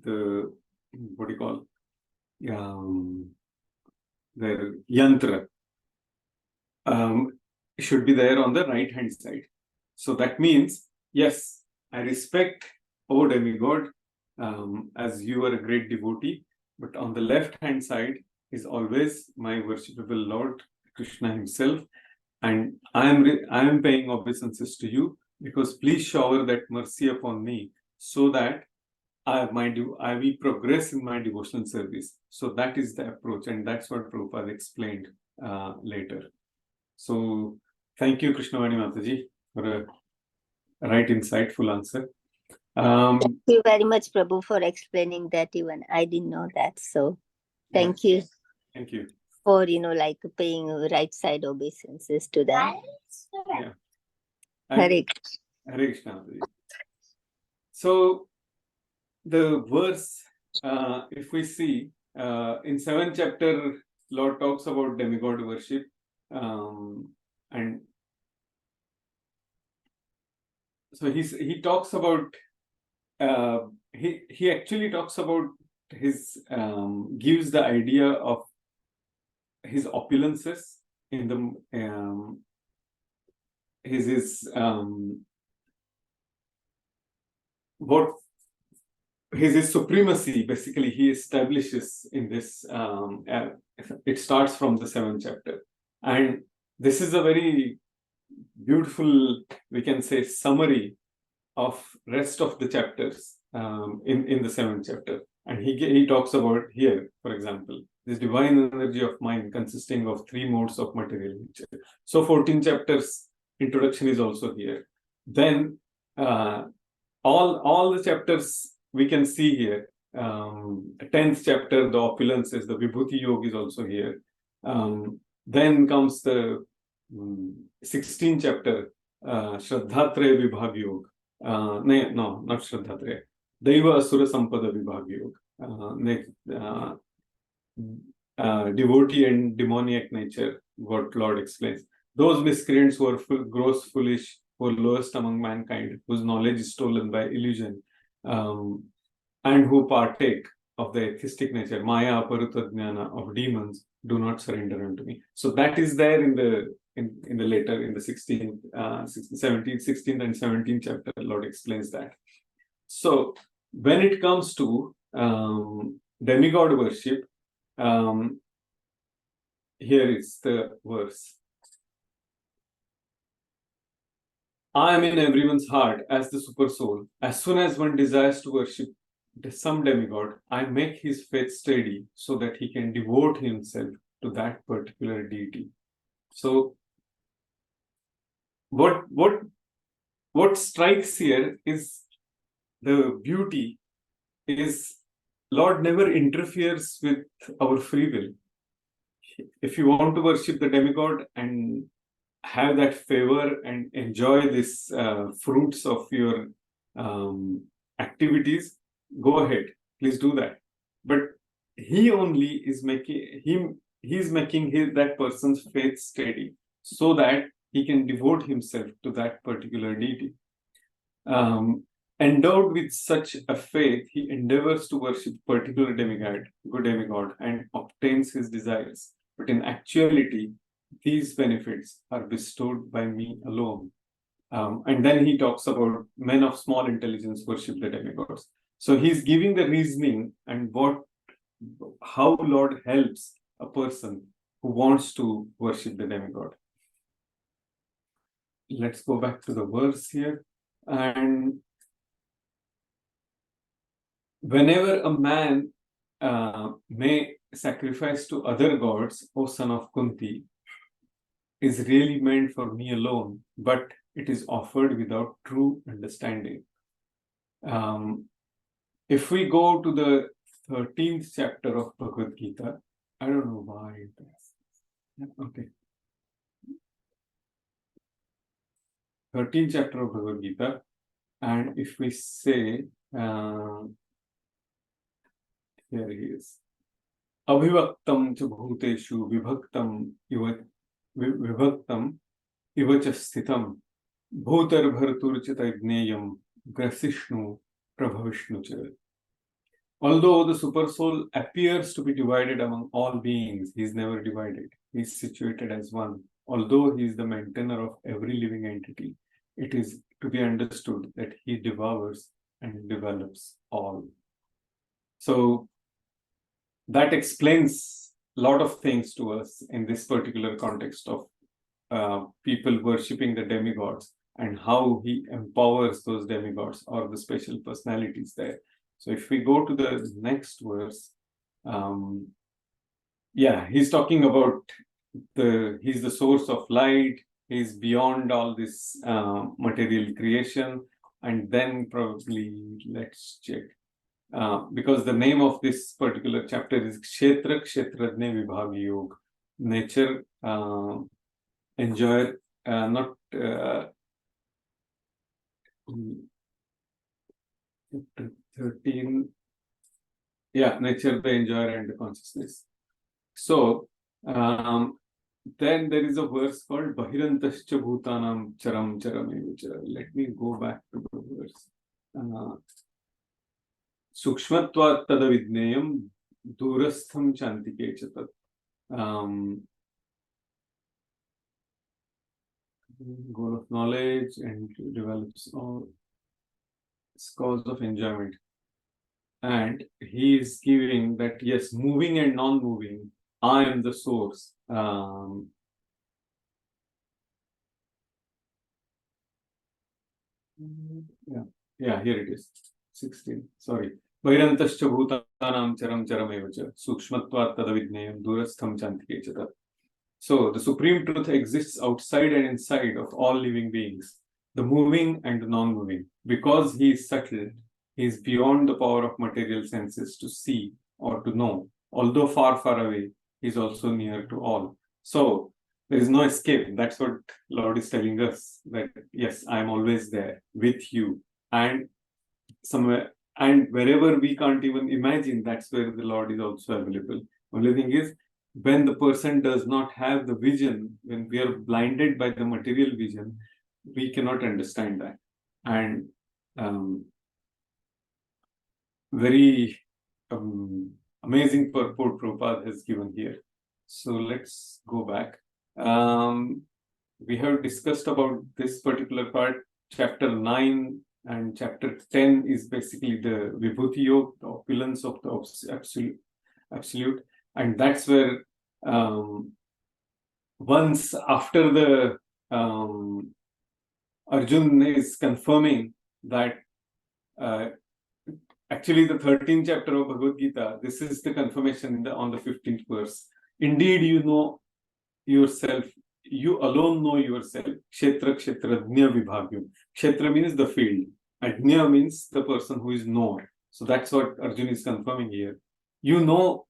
S3: the what do you call the yantra should be there on the right hand side. So that means, yes, I respect, O demigod, as you are a great devotee, but on the left hand side is always my worshipable Lord Krishna himself, and I am paying obeisances to you, because please shower that mercy upon me so that I will progress in my devotional service. So that is the approach, and that's what Prabhupada explained later. So thank you, Krishnavani Mataji, for a right insightful answer.
S6: Thank you very much, Prabhu, for explaining that. Even I didn't know that. So thank you.
S3: Thank you.
S6: For, paying right side obeisances to them.
S3: Yeah.
S6: Hare
S3: Krishna. So the verse, if we see in 7th chapter, Lord talks about demigod worship, and so he talks about he actually talks about his gives the idea of his opulences in the what his supremacy basically he establishes in this. It starts from the 7th chapter, and this is a very beautiful, we can say, summary of rest of the chapters in the 7th chapter. And he talks about here, for example, this divine energy of mind consisting of 3 modes of material nature. So 14 chapters introduction is also here. Then all the chapters we can see here. 10th chapter, the opulences, the Vibhuti Yoga is also here. Then comes the 16th chapter, Shraddhatraya Vibhag Yoga. No, not Shraddhatraya. Daiva Asura Sampada Vibhag Yoga. Devotee and demoniac nature, what Lord explains. Those miscreants who are gross, foolish, who are lowest among mankind, whose knowledge is stolen by illusion, and who partake of the atheistic nature, Maya, Aparuta Jnana, of demons, do not surrender unto me. So that is there in the later, in the 16th, 17th, 16th and 17th chapter, Lord explains that. So when it comes to demigod worship, here is the verse. I am in everyone's heart as the super soul. As soon as one desires to worship some demigod, I make his faith steady so that he can devote himself to that particular deity. So what strikes here is the beauty is Lord never interferes with our free will. If you want to worship the demigod and have that favor and enjoy this fruits of your activities, go ahead, please do that. But he only is making that person's faith steady so that he can devote himself to that particular deity. Endowed with such a faith, he endeavors to worship particular good demigod, and obtains his desires. But in actuality, these benefits are bestowed by me alone. And then he talks about men of small intelligence worship the demigods. So he's giving the reasoning and how Lord helps a person who wants to worship the demigod. Let's go back to the verse here. And whenever a man may sacrifice to other gods, O son of Kunti, is really meant for me alone, but it is offered without true understanding. If we go to the 13th chapter of Bhagavad Gita, I don't know why it is. Okay. 13th chapter of Bhagavad Gita, and if we say, here he is. Abhivaktam cha bhuteshu vibhaktam iva cha sthitam bhutar bhartur chitagneyam grasishnu prabhavishnu cha. Although the supersoul appears to be divided among all beings, he is never divided. He is situated as one. Although he is the maintainer of every living entity, it is to be understood that he devours and develops all. So that explains a lot of things to us in this particular context of people worshipping the demigods and how he empowers those demigods or the special personalities there. So if we go to the next verse, he's talking about he's the source of light, he's beyond all this material creation, and then probably let's check. Because the name of this particular chapter is Kshetra Kshetrajna Vibhagi Yoga, nature enjoyer, not chapter 13. Nature, the enjoyer, and the consciousness. So then there is a verse called Bahirantascha Bhutanam Charam Charam Evacha. Let me go back to the verse. Sukshmatvat tadavidneyam durastham chantike chatat. Goal of knowledge and develops all cause of enjoyment. And he is giving that, yes, moving and non-moving, I am the source. Here it is. 16. Sorry. Vairantascha bhutanam charam charam evacha sukshmatvat tadavidneyam durastham chantike chata. So the supreme truth exists outside and inside of all living beings, the moving and the non-moving. Because he is subtle, he is beyond the power of material senses to see or to know. Although far, far away, he is also near to all. So there is no escape. That's what Lord is telling us, that yes, I am always there with you. And somewhere, and wherever we can't even imagine, that's where the Lord is also available. Only thing is, when the person does not have the vision, when we are blinded by the material vision, we cannot understand that. And very amazing purport Prabhupada has given here. So let's go back. We have discussed about this particular part. Chapter 9 and chapter 10 is basically the Vibhuti Yoga, the opulence of the absolute. And that's where once after the Arjun is confirming that actually the 13th chapter of Bhagavad Gita, this is the confirmation on the 15th verse. Indeed, you know yourself. You alone know yourself. Kshetra kshetrajna vibhagyam. Kshetra means the field. Ajna means the person who is known. So that's what Arjuna is confirming here. You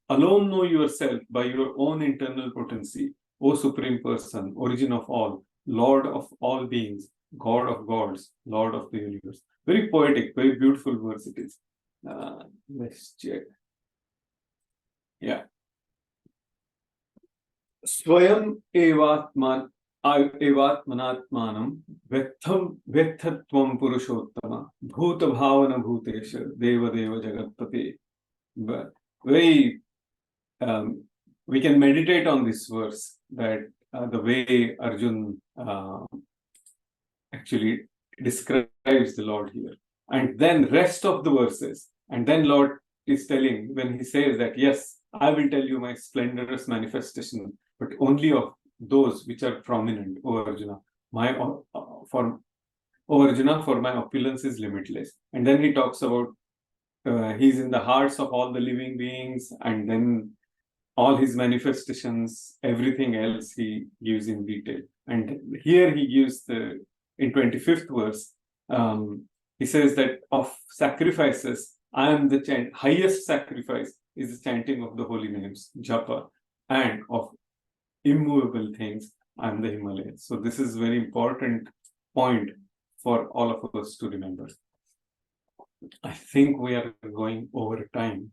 S3: alone know yourself by your own internal potency, O Supreme Person, origin of all, Lord of all beings, God of gods, Lord of the universe. Very poetic, very beautiful verse it is. Let's check. Yeah. Swayam evatmanatmanam vethatvam purushottama bhuta bhavana bhutesha deva deva jagatpate. But very we can meditate on this verse, that the way Arjun actually describes the Lord here, and then rest of the verses, and then Lord is telling, when he says that, yes, I will tell you my splendorous manifestation, but only of those which are prominent, O Arjuna. For my opulence is limitless. And then he talks about he's in the hearts of all the living beings, and then all his manifestations, everything else he gives in detail. And here he gives in 25th verse, he says that of sacrifices, I am the highest sacrifice is the chanting of the holy names, japa, and of immovable things, I am the Himalayas. So this is very important point for all of us to remember. I think we are going over time.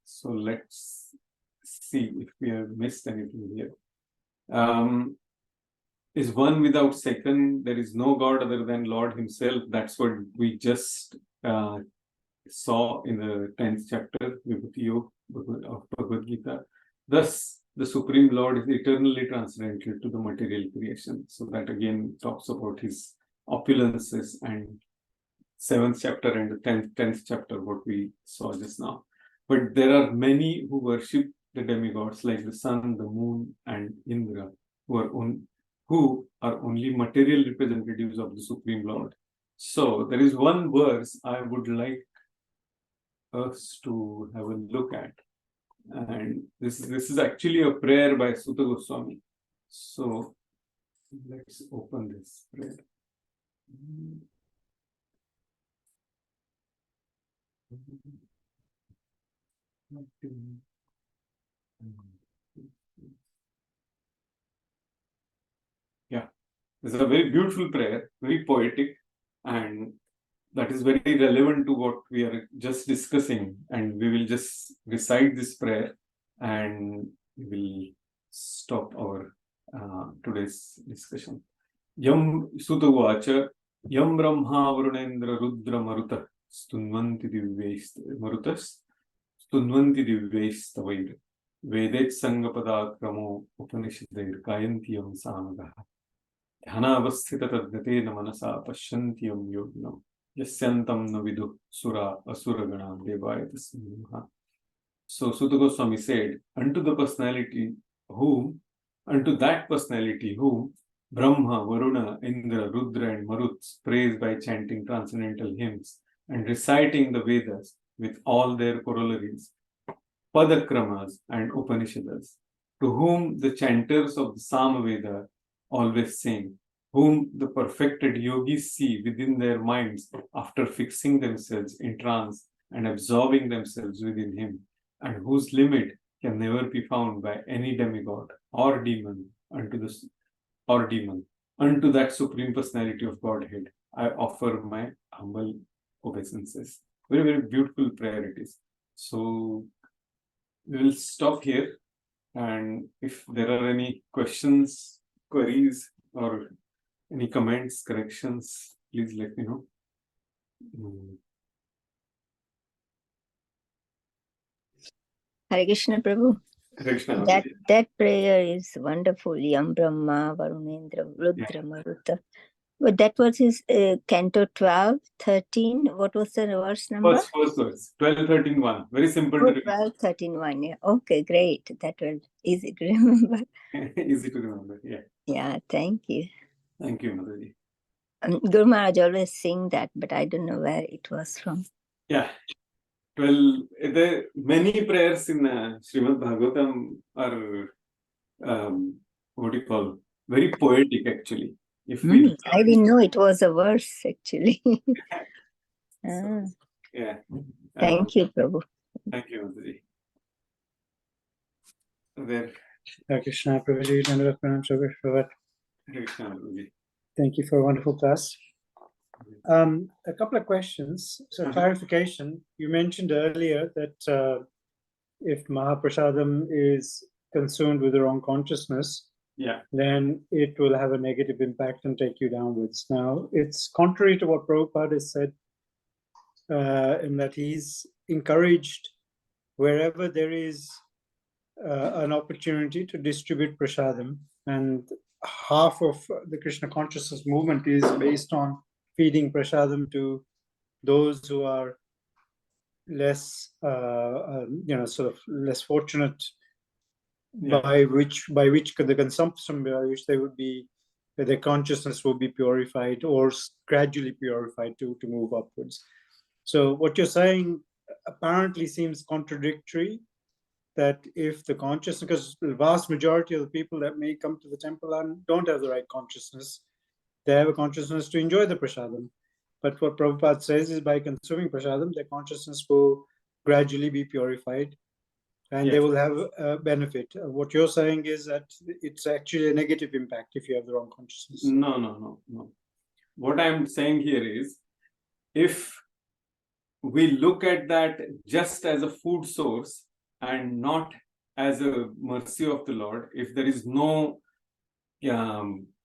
S3: So let's see if we have missed anything here. Is one without second. There is no God other than Lord himself. That's what we just saw in the 10th chapter of Bhagavad Gita. Thus, the Supreme Lord is eternally transcendental to the material creation. So that again talks about his opulences, and 7th chapter and the 10th chapter, what we saw just now. But there are many who worship the demigods like the sun, the moon, and Indra, who are only material representatives of the Supreme Lord. So there is one verse I would like us to have a look at. And this is actually a prayer by Sutta Goswami. So let's open this prayer. Yeah, this is a very beautiful prayer, very poetic, and that is very relevant to what we are just discussing. And we will just recite this prayer, and we will stop our today's discussion. Yam Sutavacha Yam Brahma Varunendra Rudra Maruta Stunvanti Marutas Stunvanti Divyestavair Vedet Sangapada Kramo Upanishadir Kayantiyam Samagaha Dhanavasthita Tadgatena Manasa Pashyantiyam Yognam Yasyantam Navidu Sura Asuragana Devaya Tasmaha. So Sutta Goswami said, unto that personality whom Brahma, Varuna, Indra, Rudra, and Maruts praise by chanting transcendental hymns and reciting the Vedas with all their corollaries, Padakramas and Upanishads, to whom the chanters of the Samaveda always sing, whom the perfected yogis see within their minds after fixing themselves in trance and absorbing themselves within him, and whose limit can never be found by any demigod or demon unto that Supreme Personality of Godhead, I offer my humble obeisances. Very, very beautiful prayer it is. So we will stop here, and if there are any questions, queries, or any comments, corrections, please let me know.
S6: Hare Krishna, Prabhu.
S3: Krishna.
S6: That prayer is wonderful. Yam Brahma, Varunendra, Rudra, Maruta. But that was his Canto 12, 13. What was the verse number?
S3: First verse, 12, 13, 1. Very simple to remember.
S6: 12, 13, 1. Yeah. Okay, great. That was easy to remember.
S3: Easy to remember, yeah.
S6: Yeah, thank you.
S3: Thank you, Mataji.
S6: Guru Maharaj always sing that, but I don't know where it was from.
S3: Yeah. many prayers in Srimad Bhagavatam are what do you call, very poetic actually. If we
S6: I didn't know it was a verse actually.
S3: so, yeah.
S6: Thank you, Prabhu.
S3: Thank you, Mataji. There.
S7: Hare Krishna, Prabhuji, Dandava Pranam, Hare
S3: Krishna, Mataji.
S7: Thank you for a wonderful class. A couple of questions. So clarification, you mentioned earlier that if Mahaprasadam is consumed with the wrong consciousness, then it will have a negative impact and take you downwards. Now, it's contrary to what Prabhupada has said, in that he's encouraged wherever there is an opportunity to distribute prasadam, and half of the Krishna consciousness movement is based on feeding prasadam to those who are less, sort of less fortunate, by which the consumption by which they would be, their consciousness will be purified or gradually purified to move upwards. So what you're saying apparently seems contradictory, that if the consciousness, because the vast majority of the people that may come to the temple and don't have the right consciousness, they have a consciousness to enjoy the prasadam. But what Prabhupada says is by consuming prasadam, their consciousness will gradually be purified and they will have a benefit. What you're saying is that it's actually a negative impact if you have the wrong consciousness.
S3: No. What I'm saying here is, if we look at that just as a food source and not as a mercy of the Lord, if there is no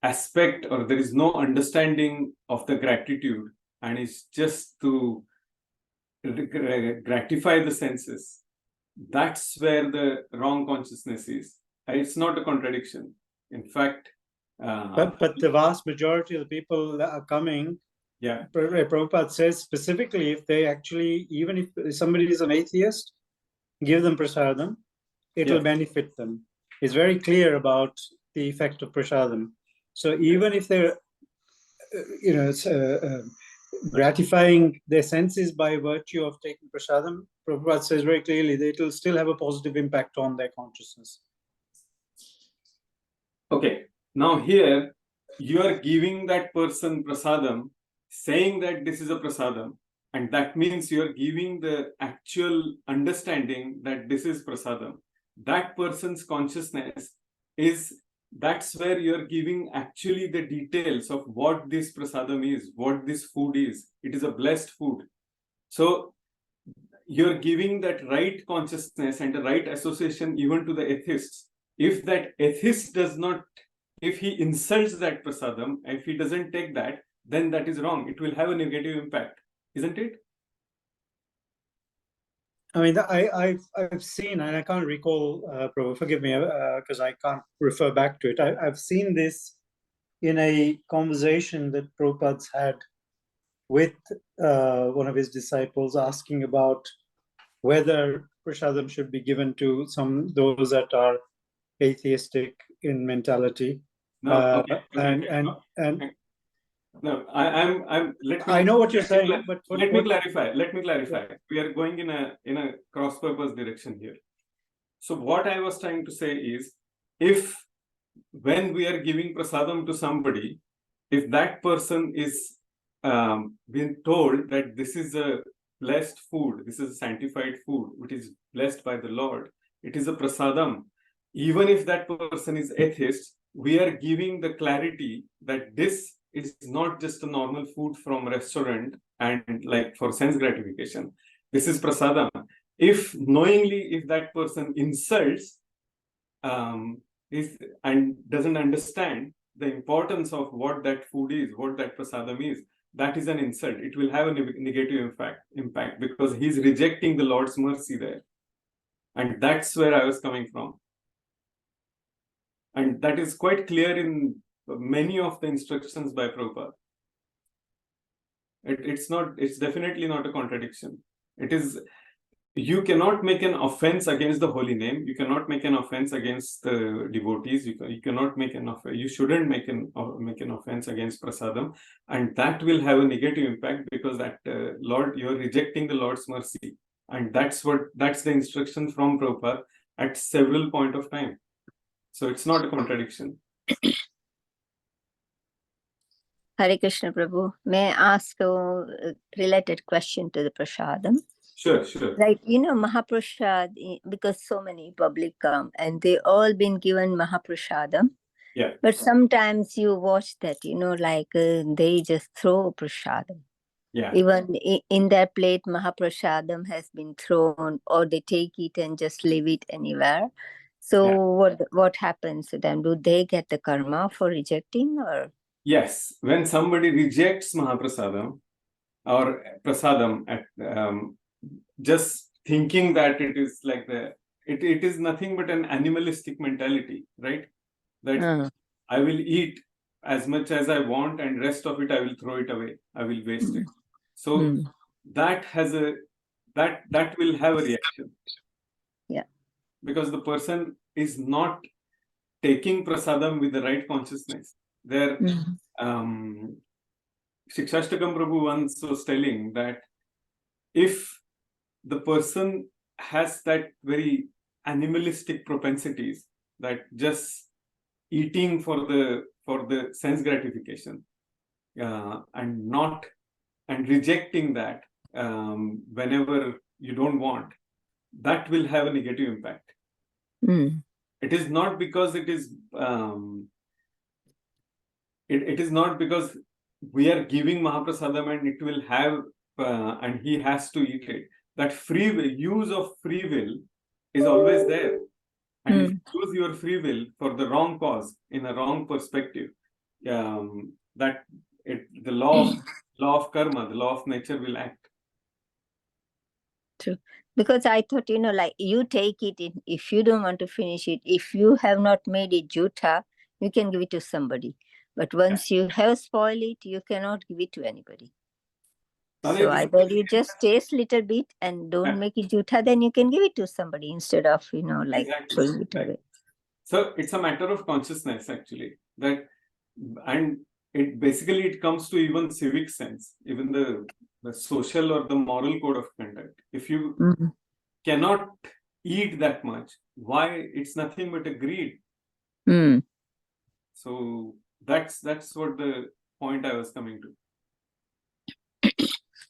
S3: aspect or there is no understanding of the gratitude and it's just to gratify the senses, that's where the wrong consciousness is. It's not a contradiction. In fact,
S7: but the vast majority of the people that are coming, Prabhupada says specifically, if they actually, even if somebody is an atheist, give them prasadam, it will benefit them. It's very clear about the effect of prasadam. So even if they're, gratifying their senses by virtue of taking prasadam, Prabhupada says very clearly that it will still have a positive impact on their consciousness.
S3: Okay, now here you are giving that person prasadam, saying that this is a prasadam, and that means you are giving the actual understanding that this is prasadam. That person's consciousness is, that's where you are giving actually the details of what this prasadam is, what this food is. It is a blessed food. So you're giving that right consciousness and the right association even to the atheists. If that atheist does not, if he insults that prasadam, if he doesn't take that, then that is wrong. It will have a negative impact, isn't it?
S7: I mean, I've seen, and I can't recall, Prabhu, forgive me, because I can't refer back to it. I've seen this in a conversation that Prabhupada's had with one of his disciples, asking about whether prasadam should be given to those that are atheistic in mentality.
S3: No,
S7: I know what you're saying, but
S3: let me clarify. We are going in a cross-purpose direction here. So what I was trying to say is, if when we are giving prasadam to somebody, if that person is being told that this is a blessed food, this is a sanctified food, which is blessed by the Lord, it is a prasadam. Even if that person is atheist, we are giving the clarity that this is not just a normal food from a restaurant and like for sense gratification. This is prasadam. If knowingly, if that person insults and doesn't understand the importance of what that food is, what that prasadam is, that is an insult. It will have a negative impact because he's rejecting the Lord's mercy there. And that's where I was coming from. And that is quite clear in many of the instructions by Prabhupada. It's definitely not a contradiction. It is, you cannot make an offense against the holy name. You cannot make an offense against the devotees. You cannot make an offense. You shouldn't make an offense against prasadam, and that will have a negative impact because that Lord, you are rejecting the Lord's mercy. And that's the instruction from Prabhupada at several point of time. So it's not a contradiction.
S6: Hare Krishna Prabhu, may I ask a related question to the prasadam?
S3: Sure, sure.
S6: Like, Mahaprasad, because so many public come and they all been given Mahaprasadam.
S3: Yeah.
S6: But sometimes you watch that, they just throw prasadam.
S3: Yeah.
S6: Even in their plate, Mahaprasadam has been thrown, or they take it and just leave it anywhere. So what happens to them? Do they get the karma for rejecting, or?
S3: Yes. When somebody rejects Mahaprasadam or prasadam, just thinking that it is like it is nothing but an animalistic mentality, right? That I will eat as much as I want and rest of it I will throw it away. I will waste it. So that will have a reaction.
S6: Yeah.
S3: Because the person is not taking prasadam with the right consciousness. There, Shikshashtakam Prabhu once was telling that if the person has that very animalistic propensities, that just eating for the sense gratification, and rejecting that whenever you don't want, that will have a negative impact. It is not because it is it is not because we are giving Mahaprasadam and it will have and he has to eat it. That free will, use of free will is always there. And if you use your free will for the wrong cause, in a wrong perspective, the law of karma, the law of nature will act.
S6: True. Because I thought, like you take it in, if you don't want to finish it, if you have not made it jutha, you can give it to somebody. But once you have spoiled it, you cannot give it to anybody. So either you just taste little bit and don't make it jutha, then you can give it to somebody instead of, throwing it away.
S3: So it's a matter of consciousness, actually. And it comes to even civic sense, even the social or the moral code of conduct. If you cannot eat that much, why? It's nothing but a greed. So that's what the point I was coming to.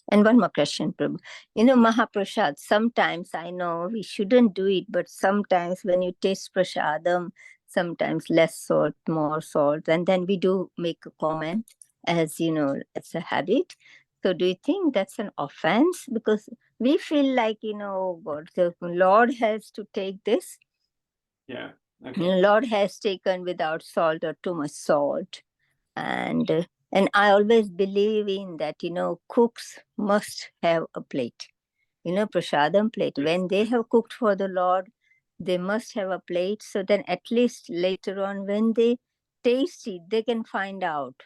S6: And one more question, Prabhu. Mahaprasad, sometimes I know we shouldn't do it, but sometimes when you taste prasadam, sometimes less salt, more salt, and then we do make a comment as, it's a habit. So do you think that's an offense? Because we feel like, what the Lord has to take this.
S3: Yeah.
S6: Okay. Lord has taken without salt or too much salt. And I always believe in that, cooks must have a plate, prasadam plate. Yes. When they have cooked for the Lord, they must have a plate. So then at least later on, when they taste it, they can find out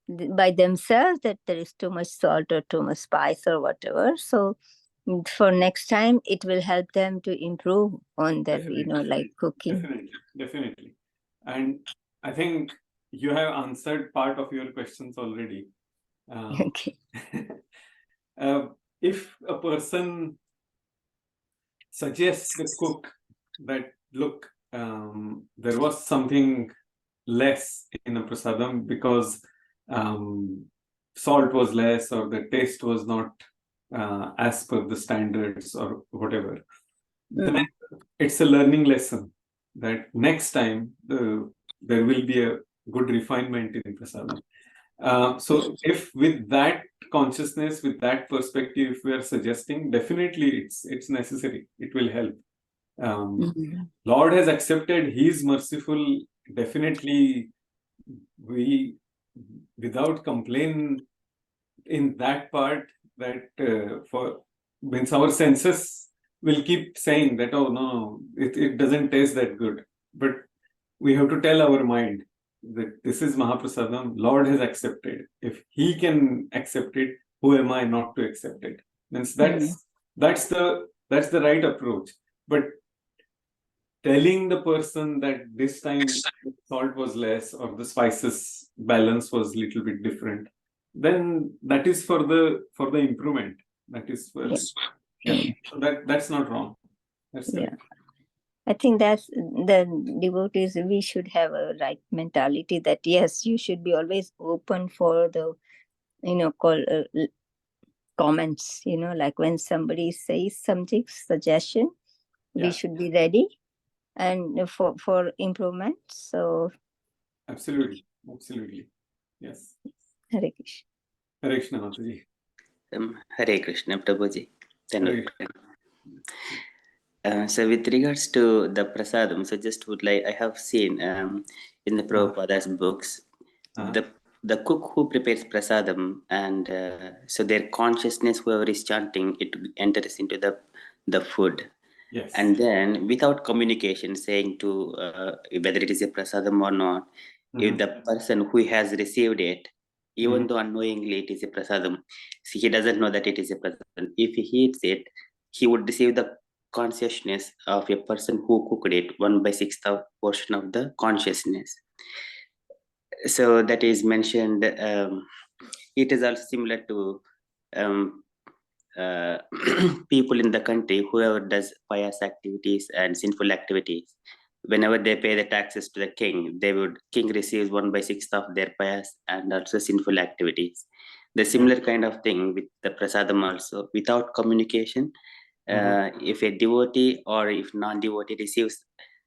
S6: by themselves that there is too much salt or too much spice or whatever. So for next time, it will help them to improve on their, cooking.
S3: Definitely. And I think you have answered part of your questions already.
S6: Okay.
S3: If a person suggests the cook that, look, there was something less in a prasadam because salt was less or the taste was not as per the standards or whatever, then it's a learning lesson that next time there will be a good refinement in prasadam. So if with that consciousness, with that perspective, if we are suggesting, definitely it's necessary. It will help. Lord has accepted, He is merciful. Definitely, we, without complaint in that part, that means our senses will keep saying that, oh no, it doesn't taste that good. But we have to tell our mind that this is Mahaprasadam, Lord has accepted. If He can accept it, who am I not to accept it? Means that's the right approach. But telling the person that this time salt was less or the spices balance was a little bit different, then that is for the improvement. That is for Yeah. So that's not wrong. That's
S6: Yeah.
S3: correct.
S6: I think that's the devotees, we should have a right mentality that yes, you should be always open for the, comments, like when somebody says something, suggestion,
S3: Yeah.
S6: we should be ready and for improvement. So
S3: Absolutely. Yes.
S6: Hare Krishna.
S3: Hare Krishna, Mataji.
S8: Hare Krishna, Prabhuji.
S3: Hare.
S8: So with regards to the prasadam, so just would like, I have seen in the Prabhupada's books, the cook who prepares prasadam, and so their consciousness, whoever is chanting, it enters into the food.
S3: Yes.
S8: And then without communication, saying to whether it is a prasadam or not, if the person who has received it, even though unknowingly it is a prasadam, so he doesn't know that it is a prasadam. If he eats it, he would receive the consciousness of a person who cooked it, 1/6 of portion of the consciousness. So that is mentioned. It is also similar to people in the country, whoever does pious activities and sinful activities. Whenever they pay the taxes to the king, king receives 1/6 of their pious and also sinful activities. The similar kind of thing with the prasadam also, without communication. If a devotee or if non-devotee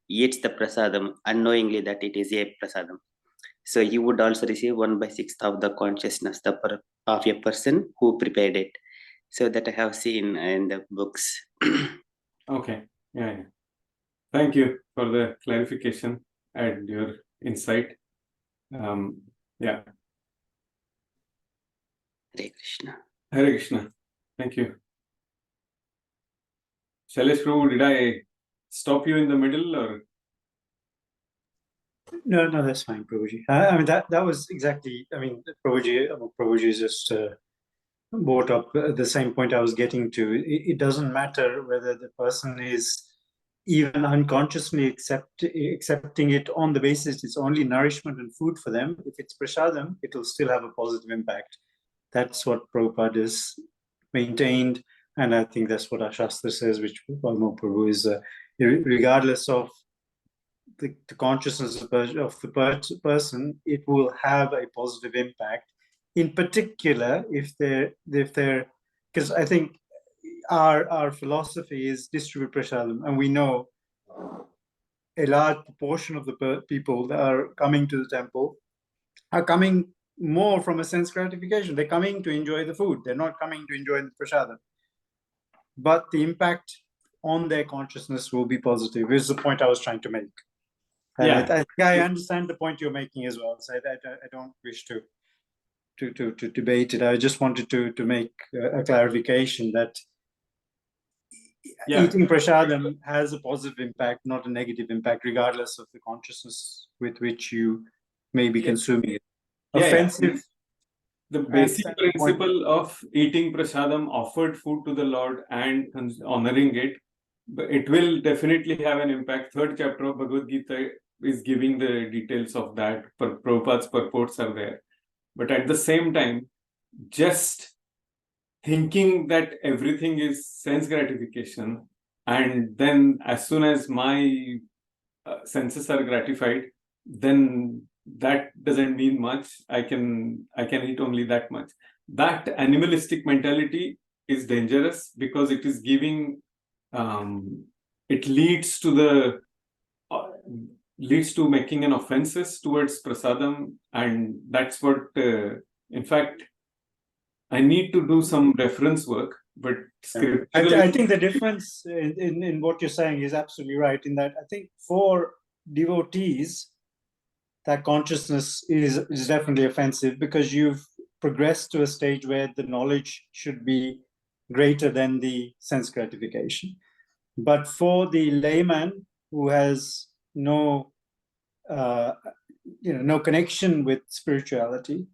S8: eats the prasadam unknowingly that it is a prasadam, so you would also receive 1/6 of the consciousness of a person who prepared it. So that I have seen in the books.
S3: Okay. Yeah. Thank you for the clarification and your insight. Yeah.
S8: Hare Krishna.
S3: Hare Krishna. Thank you. Shailesh Prabhu, did I stop you in the middle or?
S7: No, that's fine, Prabhuji. I mean, that was exactly, I mean, Prabhuji just brought up the same point I was getting to. It doesn't matter whether the person is even unconsciously accepting it on the basis it's only nourishment and food for them. If it's prasadam, it will still have a positive impact. That's what Prabhupada has maintained, and I think that's what our Shastra says, which Prabhu is, regardless of the consciousness of the person, it will have a positive impact. In particular, if they're, because I think our philosophy is distribute prasadam, and we know a large proportion of the people that are coming to the temple are coming more from a sense gratification. They're coming to enjoy the food. They're not coming to enjoy the prasadam. But the impact on their consciousness will be positive, is the point I was trying to make. And
S3: Yeah.
S7: I understand the point you're making as well. So I don't wish to debate it. I just wanted to make a clarification that eating prasadam has a positive impact, not a negative impact, regardless of the consciousness with which you may be consuming it. Offensive.
S3: The basic principle of eating prasadam, offered food to the Lord and honoring it, it will definitely have an impact. Third chapter of Bhagavad Gita is giving the details of that. Prabhupada's purports are there. But at the same time, just thinking that everything is sense gratification, and then as soon as my senses are gratified, then that doesn't mean much. I can eat only that much. That animalistic mentality is dangerous because it is giving, it leads to making an offenses towards prasadam, and that's what, in fact, I need to do some reference work, but
S7: I think the difference in what you're saying is absolutely right, in that I think for devotees, that consciousness is definitely offensive because you've progressed to a stage where the knowledge should be greater than the sense gratification. But for the layman who has no connection with spirituality,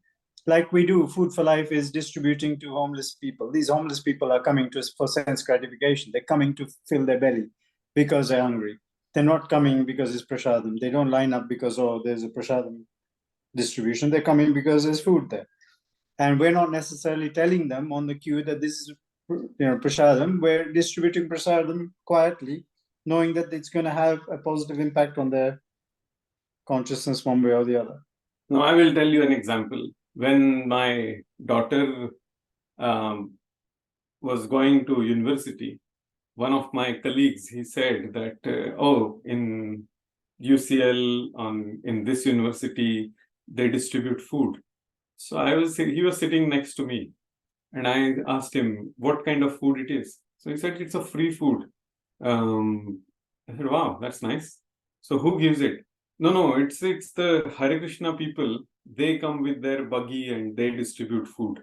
S7: like we do, Food for Life is distributing to homeless people. These homeless people are coming to us for sense gratification. They're coming to fill their belly because they're hungry. They're not coming because it's prasadam. They don't line up because, there's a prasadam distribution. They're coming because there's food there. And we're not necessarily telling them on the queue that this is prasadam, we're distributing prasadam quietly, knowing that it's going to have a positive impact on their consciousness one way or the other.
S3: Now, I will tell you an example. When my daughter was going to university, one of my colleagues, he said that, in UCL, in this university, they distribute food. So he was sitting next to me, and I asked him what kind of food it is. So he said it's a free food. I said, wow, that's nice. So who gives it? No, it's the Hare Krishna people. They come with their buggy and they distribute food.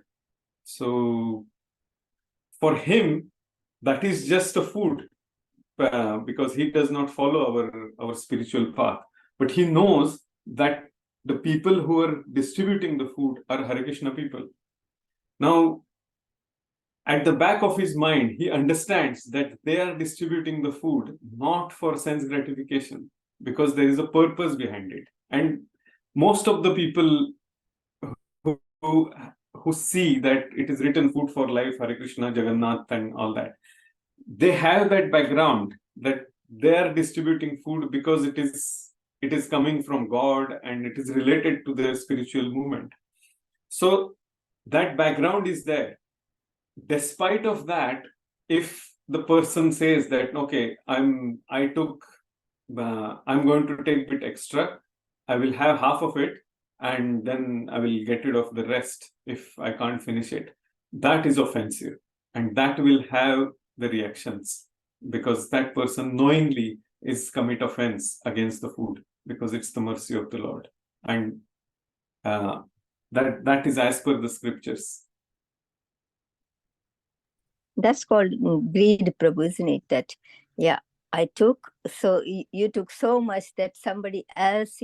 S3: So for him, that is just a food, because he does not follow our spiritual path. But he knows that the people who are distributing the food are Hare Krishna people. Now, at the back of his mind, he understands that they are distributing the food not for sense gratification, because there is a purpose behind it. And most of the people who see that it is written food for life, Hare Krishna, Jagannath, and all that, they have that background that they are distributing food because it is coming from God and it is related to their spiritual movement. So that background is there. Despite of that, if the person says that, okay, I'm going to take a bit extra, I will have half of it, and then I will get rid of the rest if I can't finish it, that is offensive, and that will have the reactions, because that person knowingly is commit offense against the food, because it's the mercy of the Lord, and that is as per the scriptures.
S6: That's called greed, Prabhu, isn't it? That, yeah, I took, so you took so much that somebody else,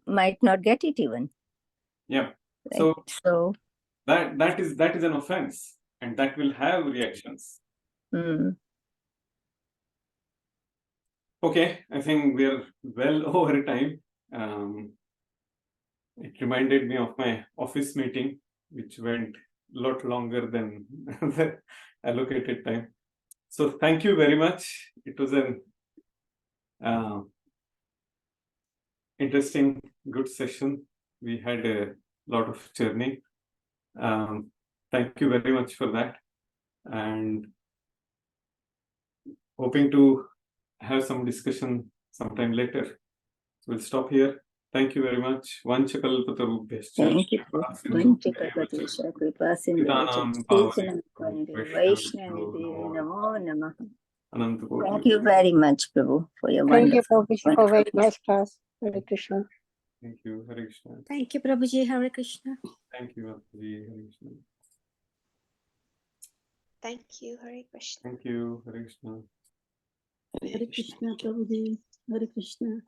S6: might not get it even.
S3: Yeah.
S6: Right? So
S3: that is an offense, and that will have reactions. Okay, I think we're well over time. It reminded me of my office meeting, which went a lot longer than the allocated time. So thank you very much. It was an interesting, good session. We had a lot of journey. Thank you very much for that. And hoping to have some discussion sometime later. So we'll stop here. Thank you very much. Vanchakalpatarubhyascha.
S6: Thank you. Vanchakalpatarubhyascha kripasindhyacha Srijanam Vande Vaishnavi Namo Namah. Thank you very much, Prabhu, for your
S9: Thank you,
S6: wonderful.
S9: Prabhuji, for very nice class. Hare Krishna.
S3: Thank you, Hare Krishna.
S10: Thank you, Prabhuji. Hare Krishna.
S3: Thank you, Prabhuji. Hare Krishna.
S11: Thank you, Hare Krishna.
S3: Thank you, Hare Krishna.
S10: Hare Krishna, Prabhuji. Hare Krishna.